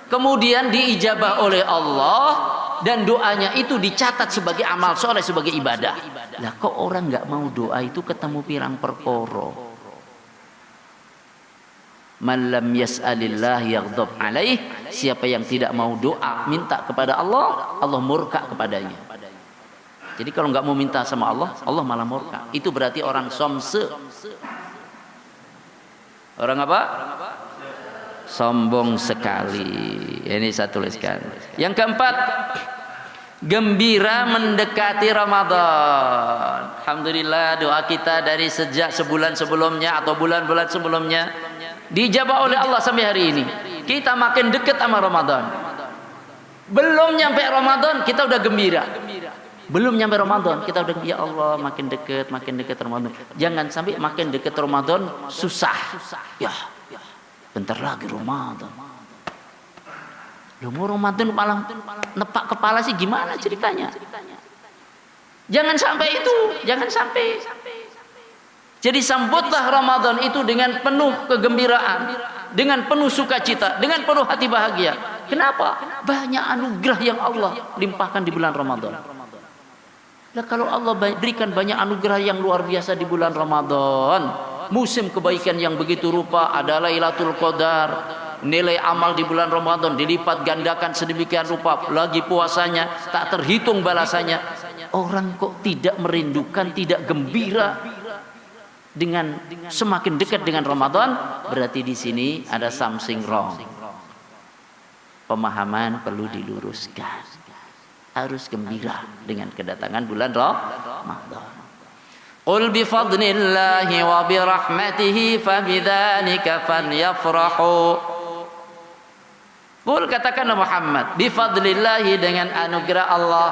kemudian diijabah oleh Allah, dan doanya itu dicatat sebagai amal soleh, sebagai ibadah. Lah kok orang nggak mau doa itu ketemu pirang perkara. Man lam yas'alillah yaghdab alaih. Siapa yang tidak mau doa, minta kepada Allah, Allah murka kepadanya. Jadi kalau nggak mau minta sama Allah, Allah malah murka. Itu berarti orang somse. Orang apa? Sombong sekali. Ini saya tuliskan. Yang keempat, gembira mendekati Ramadan. Alhamdulillah, doa kita dari sejak sebulan sebelumnya atau bulan-bulan sebelumnya dijabah oleh Allah sampai hari ini. Kita makin dekat sama Ramadan. Belum nyampe Ramadan kita udah gembira. Belum nyampe Ramadan kita udah, ya Allah, makin dekat Ramadan. Jangan sampai makin dekat Ramadan susah. Ya, bentar lagi Ramadan. Loh, mau Ramadan malah nepak kepala sih, gimana ceritanya? Jangan sampai itu, jangan sampai. Jadi sambutlah Ramadan itu dengan penuh kegembiraan, dengan penuh sukacita, dengan penuh hati bahagia. Kenapa? Banyak anugerah yang Allah limpahkan di bulan Ramadan. Nah, kalau Allah berikan banyak anugerah yang luar biasa di bulan Ramadan, musim kebaikan yang begitu rupa, ada Lailatul Qadar, nilai amal di bulan Ramadan dilipat gandakan sedemikian rupa, lagi puasanya tak terhitung balasannya. Orang kok tidak merindukan, tidak gembira dengan semakin dekat dengan Ramadan? Berarti di sini ada something wrong. Pemahaman perlu diluruskan. Harus gembira dengan kedatangan bulan Ramadan. Qul bi fadlillahi wa bi rahmatihi fa bidzalika falyafrahu. Qul, katakanlah Muhammad, bi fadlillahi, dengan anugerah Allah,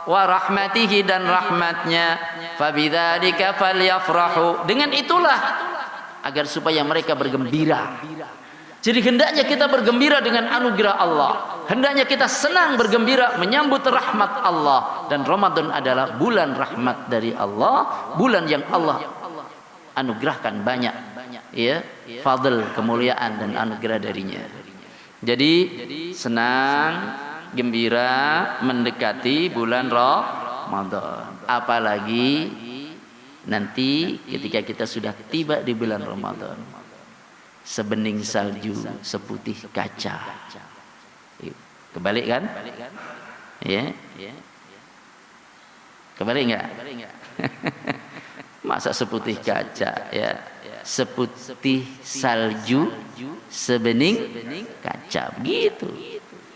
wa rahmatihi, dan rahmatnya, fa bidzalika falyafrahu, dengan itulah agar supaya mereka bergembira. Jadi hendaknya kita bergembira dengan anugerah Allah. Hendaknya kita senang bergembira menyambut rahmat Allah. Dan Ramadan adalah bulan rahmat dari Allah, bulan yang Allah anugerahkan banyak, ya, fadl, kemuliaan dan anugerah darinya. Jadi senang, gembira mendekati bulan Ramadan. Apalagi nanti ketika kita sudah tiba di bulan Ramadan, sebening salju seputih kaca. Kebalik kan? Ya. Kebalik enggak? Masa seputih kaca, ya. Seputih salju sebening kaca. Begitu.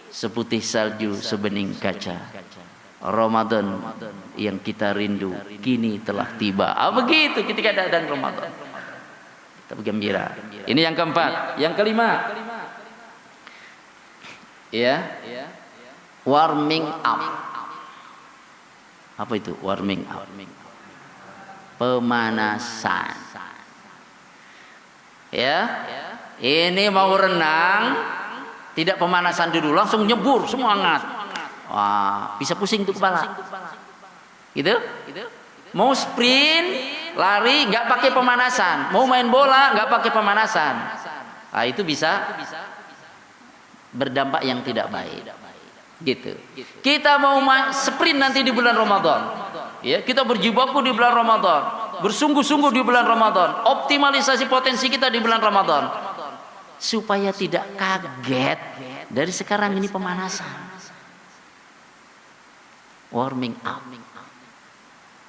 Seputih salju sebening kaca. Ramadan yang kita rindu kini telah tiba. Begitu ketika datang Ramadan. Bergembira. Ini yang keempat. Yang kelima, ya, warming up. Apa itu warming up? Pemanasan. Ya, ini mau renang, tidak pemanasan dulu, langsung nyebur semangat. Wah, bisa pusing tuh kepala. Gitu? Mau sprint, lari nggak pakai pemanasan, mau main bola nggak pakai pemanasan, nah, itu bisa berdampak yang tidak baik. Gitu. Kita mau sprint nanti di bulan Ramadan, ya, kita berjibaku di bulan Ramadan, bersungguh-sungguh di bulan Ramadan, optimalisasi potensi kita di bulan Ramadan, supaya tidak kaget dari sekarang ini pemanasan, warming up.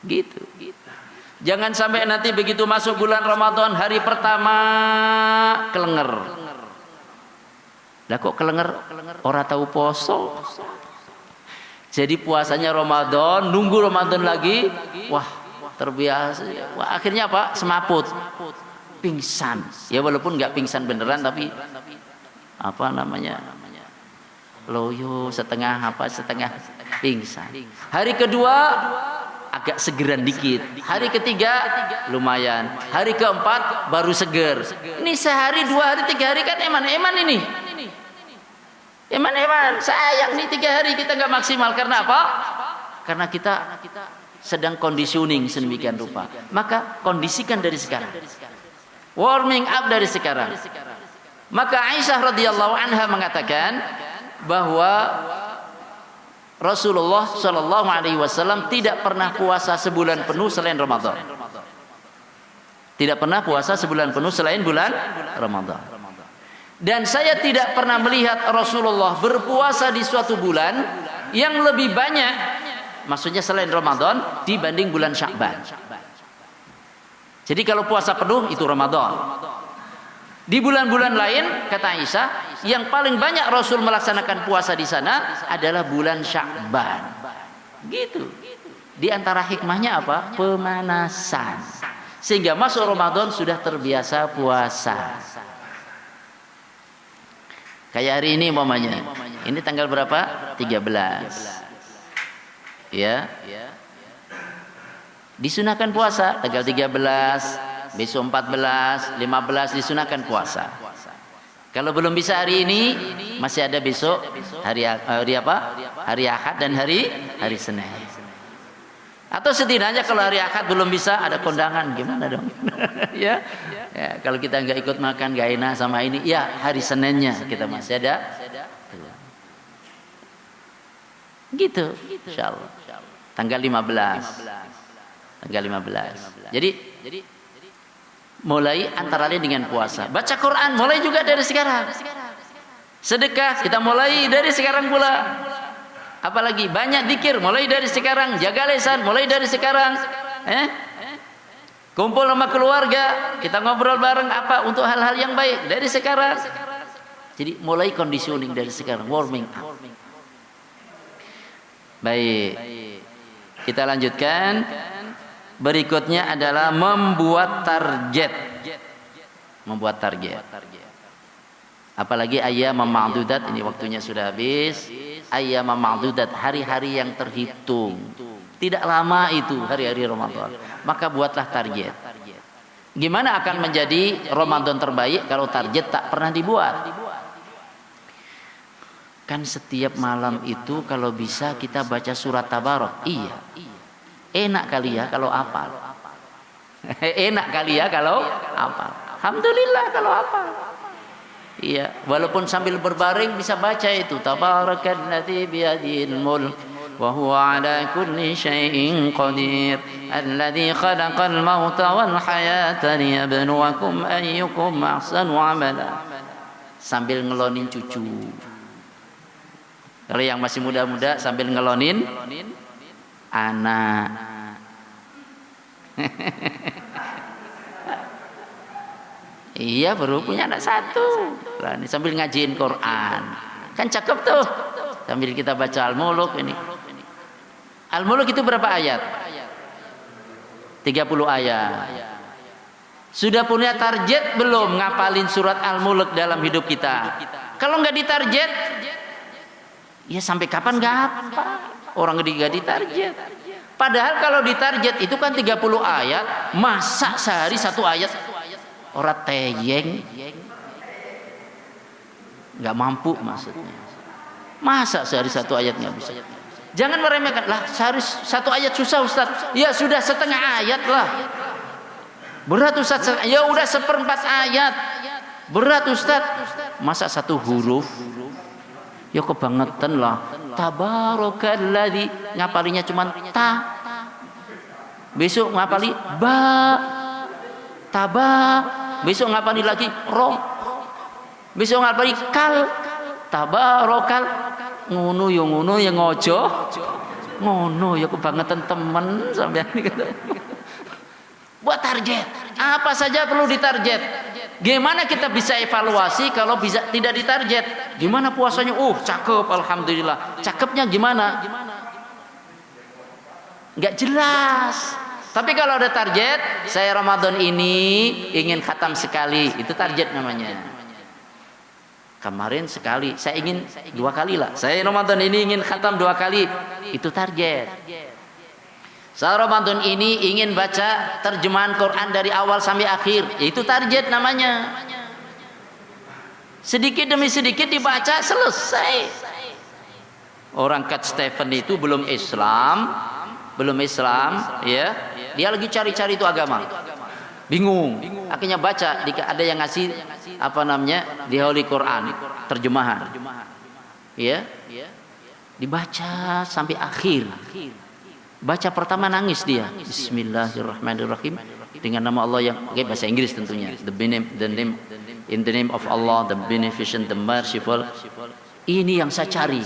Gitu. Jangan sampai nanti begitu masuk bulan Ramadan hari pertama kelenger. Lah kok kelenger? Ora tahu poso. Jadi puasanya Ramadan, nunggu Ramadan lagi, wah terbiasa. Wah, akhirnya apa? Semaput, pingsan. Ya walaupun nggak pingsan beneran, tapi apa namanya? Loyo setengah apa setengah pingsan. Hari kedua agak segeran dikit. Hari ketiga lumayan. Hari keempat baru seger. Ini sehari, 2 hari, 3 hari kan eman-eman ini. Eman-eman, sayang nih 3 hari kita nggak maksimal. Karena apa? Karena kita sedang conditioning sedemikian rupa. Maka kondisikan dari sekarang. Warming up dari sekarang. Maka Aisyah radhiyallahu anha mengatakan bahwa Rasulullah Shallallahu Alaihi Wasallam tidak pernah puasa sebulan penuh selain Ramadan. Tidak pernah puasa sebulan penuh selain bulan Ramadan. Dan saya tidak pernah melihat Rasulullah berpuasa di suatu bulan yang lebih banyak, maksudnya selain Ramadan, dibanding bulan Sya'ban. Jadi kalau puasa penuh itu Ramadan. Di bulan-bulan lain, kata Aisyah, yang paling banyak Rasul melaksanakan puasa di sana adalah bulan Sya'ban. Gitu. Di antara hikmahnya apa? Pemanasan. Sehingga masuk Ramadan sudah terbiasa puasa. Kayak hari ini umpamanya. Ini tanggal berapa? 13. Ya. Disunahkan puasa tanggal 13. Besok 14, 15 disunahkan puasa. Kalau belum bisa hari ini, masih ada besok hari apa? Hari Ahad dan hari Senin. Atau setidaknya kalau hari Ahad belum bisa, ada kondangan, gimana dong? Ya, kalau kita nggak ikut makan nggak enak sama ini, ya hari Seninnya kita masih ada. Gitu, insyaallah. Tanggal 15. Tanggal 15. Jadi mulai antara lain dengan puasa. Baca Quran mulai juga dari sekarang. Sedekah kita mulai dari sekarang pula. Apalagi banyak zikir mulai dari sekarang. Jaga lisan mulai dari sekarang. Kumpul sama keluarga, kita ngobrol bareng apa untuk hal-hal yang baik dari sekarang. Jadi mulai conditioning dari sekarang, warming up. Baik. Kita lanjutkan. Berikutnya adalah membuat target. Membuat target. Apalagi ayyam ma'dudat, ini waktunya sudah habis. Ayyam ma'dudat, hari-hari yang terhitung. Tidak lama itu hari-hari Ramadan. Maka buatlah target. Gimana akan menjadi Ramadan terbaik kalau target tak pernah dibuat? Kan setiap malam itu kalau bisa kita baca surat Tabarok. Iya. Enak kali ya kalau hafal. Enak kali ya kalau hafal. Alhamdulillah kalau hafal. Iya, walaupun sambil berbaring bisa baca itu. Tabarakalladzii biyadihil mulk wa huwa ala kulli syai'in qadir. Alladzii khalaqal mauta wal hayata liyabluwakum ayyukum ahsanu amala. Sambil ngelonin cucu. Kalau yang masih muda-muda sambil ngelonin anak. Iya, baru punya anak 1. Ini sambil ngajiin Quran. Kan cakep tuh. Sambil kita baca Al-Muluk ini. Al-Muluk itu berapa ayat? 30 ayat. Sudah punya target belum ngapalin surat Al-Muluk dalam hidup kita? Kalau nggak ditarget, ya sampai kapan nggak hafal? Orang nggak ditarget. Padahal kalau ditarget itu kan 30 ayat, masa sehari 1 ayat? Orang teyeng, nggak mampu maksudnya. Masa sehari 1 ayat nggak bisa? Jangan meremehkan. Lah sehari 1 ayat susah Ustaz. Ya sudah setengah ayat lah. Berat Ustaz. Ya udah 1/4 ayat. Berat Ustaz. Masa 1 huruf? Ya kebangetan lah. Tabarakalladzi, ngapalinya cuman ta. Besok ngapali ba. Taba. Besok ngapali lagi ro. Besok ngapali kal. Tabarakal. Ngono ya ngojo. Ngono ya kebangetan temen sampean gitu. Buat target. Apa saja perlu ditarget. Gimana kita bisa evaluasi kalau bisa tidak ditarget? Gimana puasanya? Cakep, alhamdulillah. Cakepnya gimana? Nggak jelas. Tapi kalau ada target, saya Ramadan ini ingin khatam sekali, itu target namanya. Kemarin sekali, saya ingin 2 kali lah. Saya Ramadan ini ingin khatam 2 kali. Itu target. Saya Ramadan ini ingin baca terjemahan Quran dari awal sampai akhir. Itu target namanya. Sedikit demi sedikit dibaca, selesai. Orang Cat Stephen itu belum Islam, ya. Dia lagi cari-cari itu agama. Bingung. Akhirnya baca, ada yang ngasih di Holy Quran terjemahan. Ya. Dibaca sampai akhir. Baca pertama nangis dia. Bismillahirrahmanirrahim. Dengan nama Allah yang bahasa Inggris tentunya. In the name of Allah, the beneficent, the merciful. Ini yang saya cari.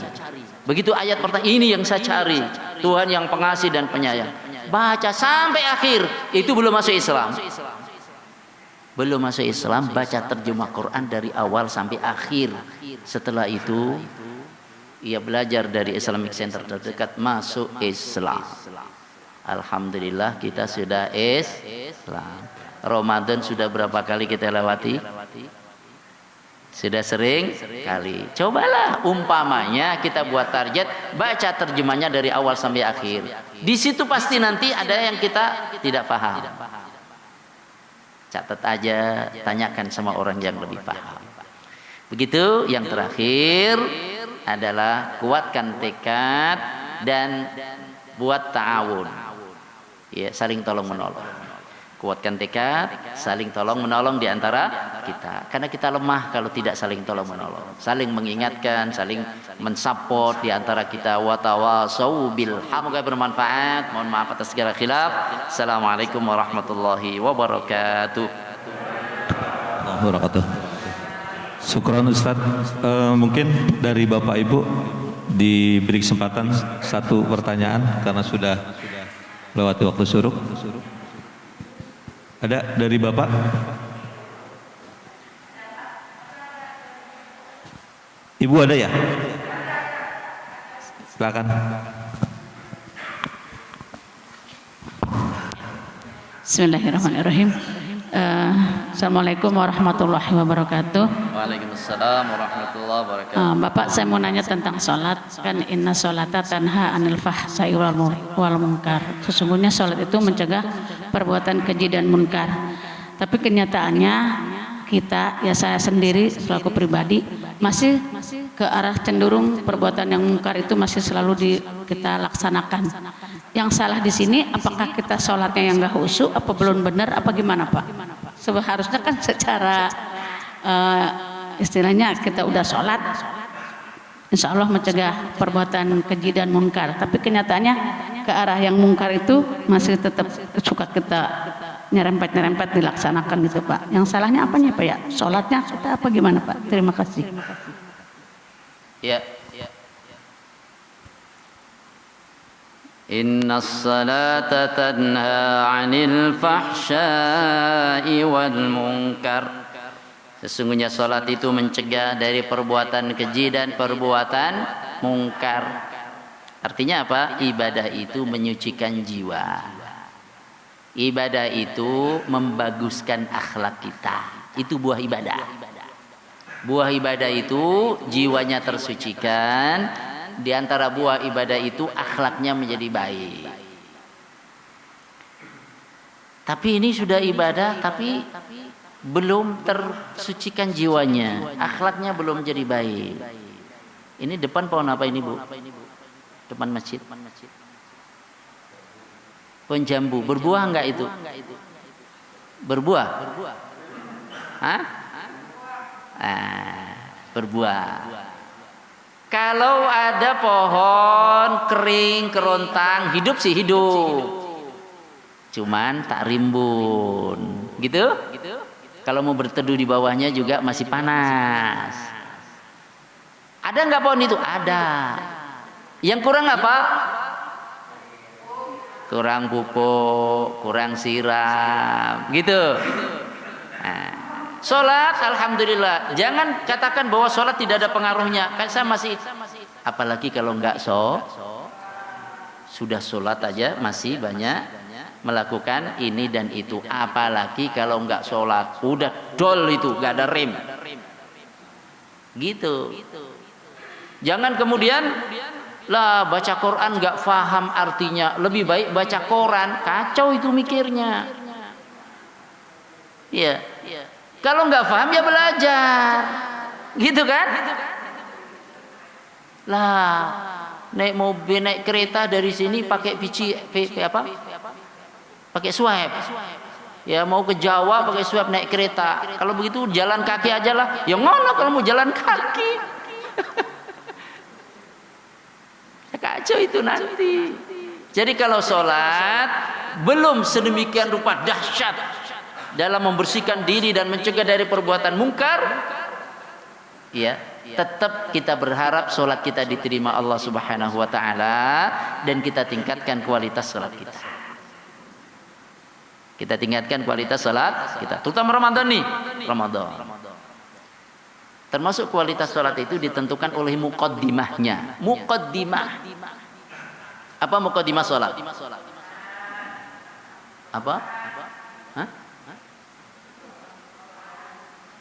Begitu ayat pertama, ini yang saya cari. Tuhan yang pengasih dan penyayang. Baca sampai akhir, itu belum masuk Islam. Belum masuk Islam, baca terjemah Quran dari awal sampai akhir. Setelah itu, ia belajar dari Islamic Center terdekat, masuk Islam. Alhamdulillah kita sudah Islam. Ramadan sudah berapa kali kita lewati? Sudah sering kali. Cobalah umpamanya kita buat target, baca terjemahnya dari awal sampai akhir. Di situ pasti nanti ada yang kita tidak paham. Catat aja, tanyakan sama orang yang lebih paham. Begitu. Yang terakhir adalah kuatkan tekad dan buat ta'awun. Ya, saling tolong menolong. Kuatkan tekad, saling tolong menolong di antara kita. Karena kita lemah kalau tidak saling tolong menolong. Saling mengingatkan, saling mensupport di antara kita. Wa tawasau bil haq. Semoga bermanfaat. Mohon maaf atas segala khilaf. Assalamualaikum warahmatullahi wabarakatuh. Syukran Ustaz. Mungkin dari Bapak Ibu diberi kesempatan satu pertanyaan karena sudah lewati waktu syuruk. Ada dari Bapak? Ibu ada ya? Silakan. Bismillahirrahmanirrahim. Assalamualaikum warahmatullahi wabarakatuh. Waalaikumsalam warahmatullahi wabarakatuh. Bapak, saya mau nanya tentang sholat. Kan inna sholata tanha anil fahsai wal munkar. Sesungguhnya sholat itu mencegah perbuatan keji dan munkar. Tapi kenyataannya kita, ya saya sendiri selaku pribadi, masih ke arah cenderung perbuatan yang munkar itu masih selalu kita laksanakan. Yang salah di sini apakah kita sholatnya yang nggak khusyuk, apa belum benar, apa gimana Pak? Seharusnya kan secara istilahnya kita udah sholat, insya Allah mencegah perbuatan keji dan munkar. Tapi kenyataannya ke arah yang munkar itu masih tetap suka kita nyerempet dilaksanakan gitu Pak. Yang salahnya apanya Pak ya? Sholatnya apa gimana Pak? Terima kasih. Ya. Inna salata tanha 'anil fahsya'i wal munkar. Sesungguhnya salat itu mencegah dari perbuatan keji dan perbuatan mungkar. Artinya apa? Ibadah itu menyucikan jiwa. Ibadah itu membaguskan akhlak kita. Itu buah ibadah. Buah ibadah itu jiwanya tersucikan. Di antara buah ibadah itu akhlaknya menjadi baik. Tapi ini sudah ibadah tapi belum tersucikan jiwanya, akhlaknya belum jadi baik. Ini depan pohon apa ini Bu? Depan masjid. Pohon jambu, berbuah enggak itu? Berbuah? Hah? Berbuah. Kalau ada pohon kering, kerontang, hidup sih hidup. Cuman tak rimbun. Gitu? Kalau mau berteduh di bawahnya juga masih panas. Ada enggak pohon itu? Ada. Yang kurang apa? Kurang pupuk, kurang siram. Gitu. Sholat, alhamdulillah. Jangan katakan bahwa sholat tidak ada pengaruhnya. Kan saya masih, apalagi kalau enggak sudah sholat aja masih banyak melakukan ini dan itu. Apalagi kalau enggak sholat, udah dol itu, enggak ada rem. Gitu. Jangan kemudian lah baca Quran nggak paham artinya, lebih baik baca Quran. Kacau itu mikirnya. Iya. Kalau nggak paham ya belajar, gitu kan? Lah naik mobil, naik kereta dari sini pakai pakai swab. Ya mau ke Jawa pakai swab naik kereta. Kalau begitu jalan kaki aja lah. Ya ngono kalau mau jalan kaki. Kacau itu nanti. Jadi kalau sholat belum sedemikian rupa dahsyat dalam membersihkan diri dan mencegah dari perbuatan mungkar, ya tetap kita berharap sholat kita diterima Allah Subhanahu wa taala dan kita tingkatkan kualitas sholat kita. Kita tingkatkan kualitas sholat kita, terutama Ramadan nih. Ramadan. Termasuk kualitas sholat itu ditentukan oleh muqaddimahnya. Muqaddimah. Apa muqaddimah sholat? Apa? Hah?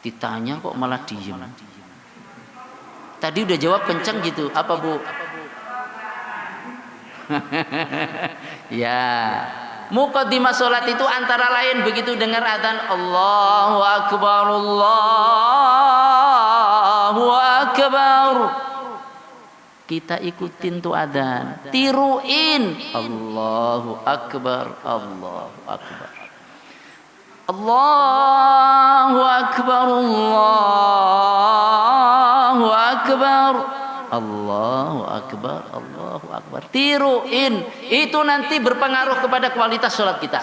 Ditanya kok malah diem. Tadi udah jawab kenceng gitu. Apa bu? Ya. Muqaddimah sholat itu antara lain begitu dengar adzan Allahu Akbar, Allahu Akbar, kita ikutin tuh adzan, tiruin Allahu Akbar, Allahu Akbar, Allahu Akbar, Allahu Akbar, Allahu Akbar, Allahu Akbar. Tiruin, itu nanti berpengaruh kepada kualitas sholat kita.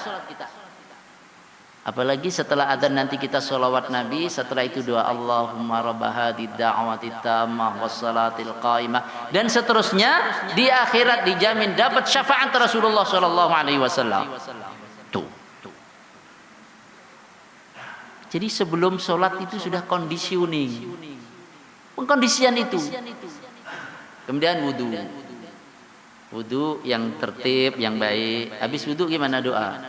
Apalagi setelah adzan nanti kita sholawat Nabi, setelah itu doa Allahumma rabba hadid da'wati tammah wassalatil qaimah dan seterusnya. Di akhirat dijamin dapat syafaat Rasulullah sallallahu alaihi wasallam. Tuh. Jadi sebelum sholat itu sudah conditioning, pengkondisian itu. Kemudian wudu yang tertib, yang baik. Habis wudu gimana doa?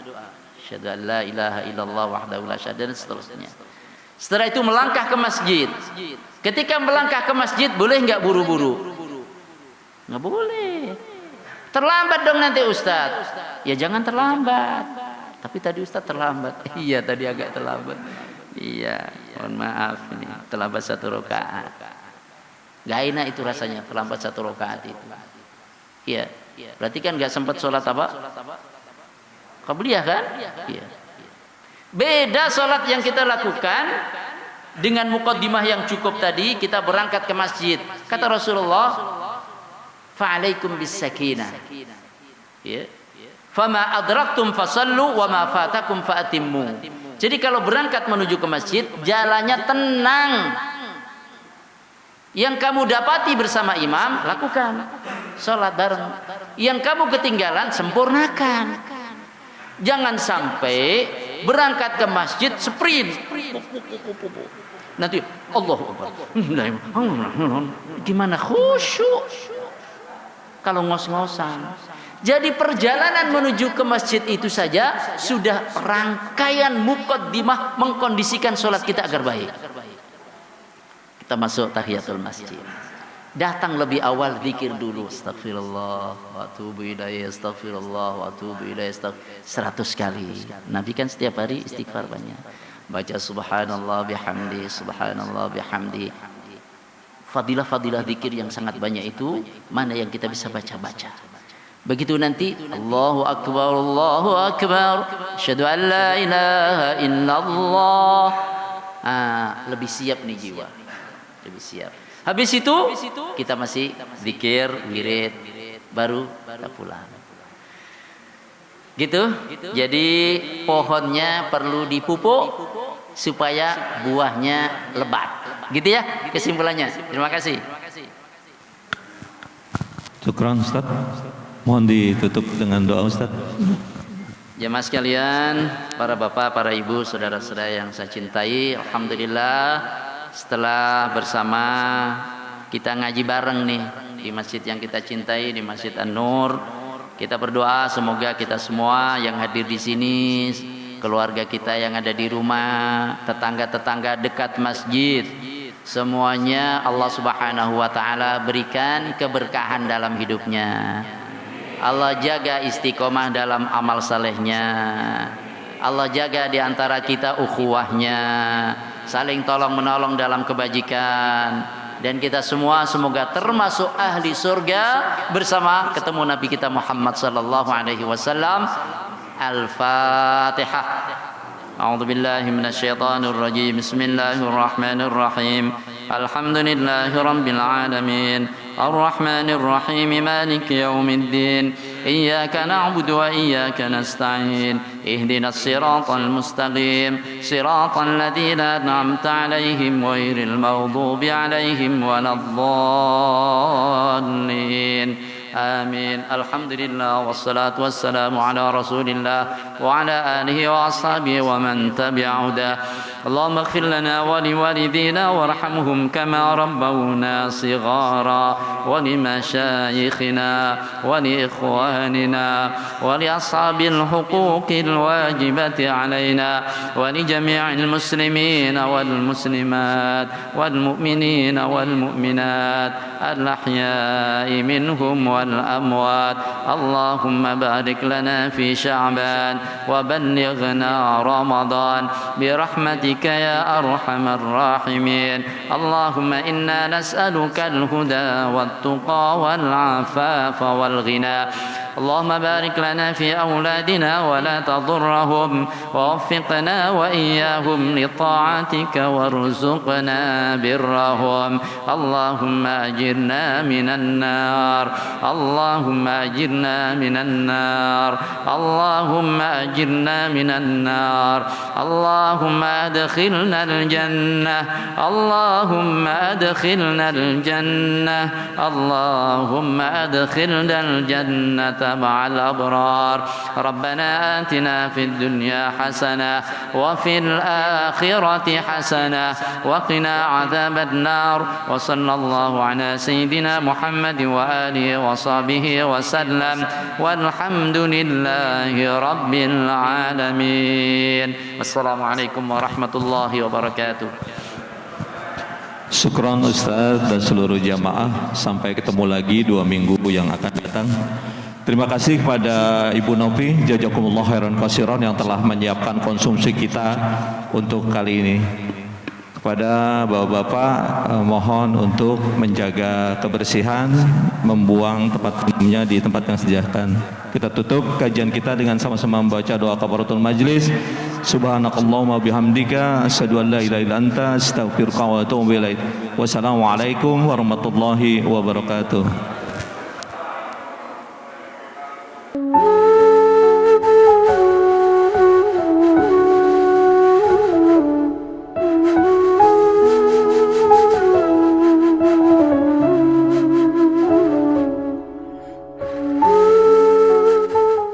Asyhadu an la ilaha illallah wahdahu la syarika lahu dan seterusnya. Setelah itu melangkah ke masjid. Ketika melangkah ke masjid boleh nggak buru-buru? Nggak boleh. Terlambat dong nanti Ustaz. Ya jangan terlambat. Tapi tadi Ustaz terlambat. Iya tadi agak terlambat. Iya, mohon maaf ini terlambat 1 rakaat. Gak enak itu rasanya terlambat 1 rakaat itu. Iya. Berarti kan gak sempat sholat apa? Qabliyah kan? Iya. Beda sholat yang kita lakukan dengan muqaddimah yang cukup tadi. Kita berangkat ke masjid. Kata Rasulullah, fa'alaikum bis sakinah. Ya. Fama adraktum fasallu wa ma fatakum fa'atimmu. Jadi kalau berangkat menuju ke masjid, jalannya tenang. Yang kamu dapati bersama imam, lakukan. Sholat bareng. Yang kamu ketinggalan, sempurnakan. Jangan sampai berangkat ke masjid, sprint. Nanti, Allahu Akbar. Gimana khusyuk? Kalau ngos-ngosan. Jadi perjalanan menuju ke masjid itu saja sudah rangkaian muqaddimah mengkondisikan sholat kita agar baik. Kita masuk tahiyatul masjid. Datang lebih awal zikir dulu. Astagfirullah wa atubu ilaih, astagfirullah wa atubu ilaih, 100 kali. Nabi kan setiap hari istighfar banyak. Baca subhanallah bihamdi, subhanallah bihamdi. Fadilah-fadilah zikir yang sangat banyak itu mana yang kita bisa baca-baca. Begitu nanti Allahu Akbar, Allahu Akbar, asyhadu an la ilaha illallah. Lebih siap nih jiwa. Lebih siap. Habis itu kita masih zikir, wirid, baru kita pulang. Gitu. Jadi pohonnya perlu dipupuk supaya buahnya lebat. Gitu ya kesimpulannya. Terima kasih. Syukran Ustaz. Mohon ditutup dengan doa Ustaz. Jemaah sekalian, para bapak, para ibu, saudara-saudara yang saya cintai, alhamdulillah setelah bersama kita ngaji bareng nih di masjid yang kita cintai, di Masjid An-Nur. Kita berdoa semoga kita semua yang hadir di sini, keluarga kita yang ada di rumah, tetangga-tetangga dekat masjid, semuanya Allah Subhanahu wa taala berikan keberkahan dalam hidupnya. Allah jaga istiqomah dalam amal salehnya. Allah jaga di antara kita ukhuwahnya, saling tolong menolong dalam kebajikan, dan kita semua semoga termasuk ahli surga bersama ketemu Nabi kita Muhammad sallallahu alaihi wasallam. Al-Fatihah. A'udzu billahi minasyaitonir rajim. Bismillahirrahmanirrahim. Alhamdulillahi rabbil alamin. Ar-Rahmanir Rahim. Maliki yaumiddin. Iyyaka na'budu wa iyyaka nasta'in. Ihdinas siratal mustaqim. Siratal ladzina an'amta 'alaihim ghairil maghdubi 'alaihim waladdallin. آمين. الحمد لله والصلاة والسلام على رسول الله وعلى آله وأصحابه ومن تبع هداه. اللهم اغفر لنا ولوالدينا وارحمهم كما ربونا صغارا، ولمشايخنا ولإخواننا ولأصحاب الحقوق الواجبة علينا ولجميع المسلمين والمسلمات والمؤمنين والمؤمنات الأحياء منهم والأموات. اللهم بارك لنا في شعبان وبلغنا رمضان برحمتك يا أرحم الراحمين. اللهم إنا نسألك الهدى والتقى والعفاف والغنى. اللهم بارك لنا في أولادنا ولا تضرهم، ووفقنا وإياهم لطاعتك وارزقنا برهم. اللهم أجرنا من النار. اللهم أجرنا من النار. اللهم أجرنا من النار. اللهم أدخلنا الجنة. اللهم أدخلنا الجنة. اللهم أدخلنا الجنة مع الأبرار. ربنا آتنا في الدنيا حسنة وفي الآخرة حسنة وقنا عذاب النار. وصلى الله على سيدنا محمد وآله وصحبه وسلم، والحمد لله رب العالمين. والسلام عليكم ورحمة الله وبركاته. Syukran Ustaz dan seluruh jamaah. Sampai ketemu lagi 2 minggu yang akan datang. Terima kasih kepada Ibu Novi, jazakumullah khairan katsiran, yang telah menyiapkan konsumsi kita untuk kali ini. Kepada bapak-bapak, mohon untuk menjaga kebersihan, membuang tempat minumnya di tempat yang disediakan. Kita tutup kajian kita dengan sama-sama membaca doa kafaratul majlis. Subhanakallahumma bihamdika asyhadu an la ilaha illa anta astaghfiruka wa atubu ilaik. Wassalamualaikum warahmatullahi wabarakatuh.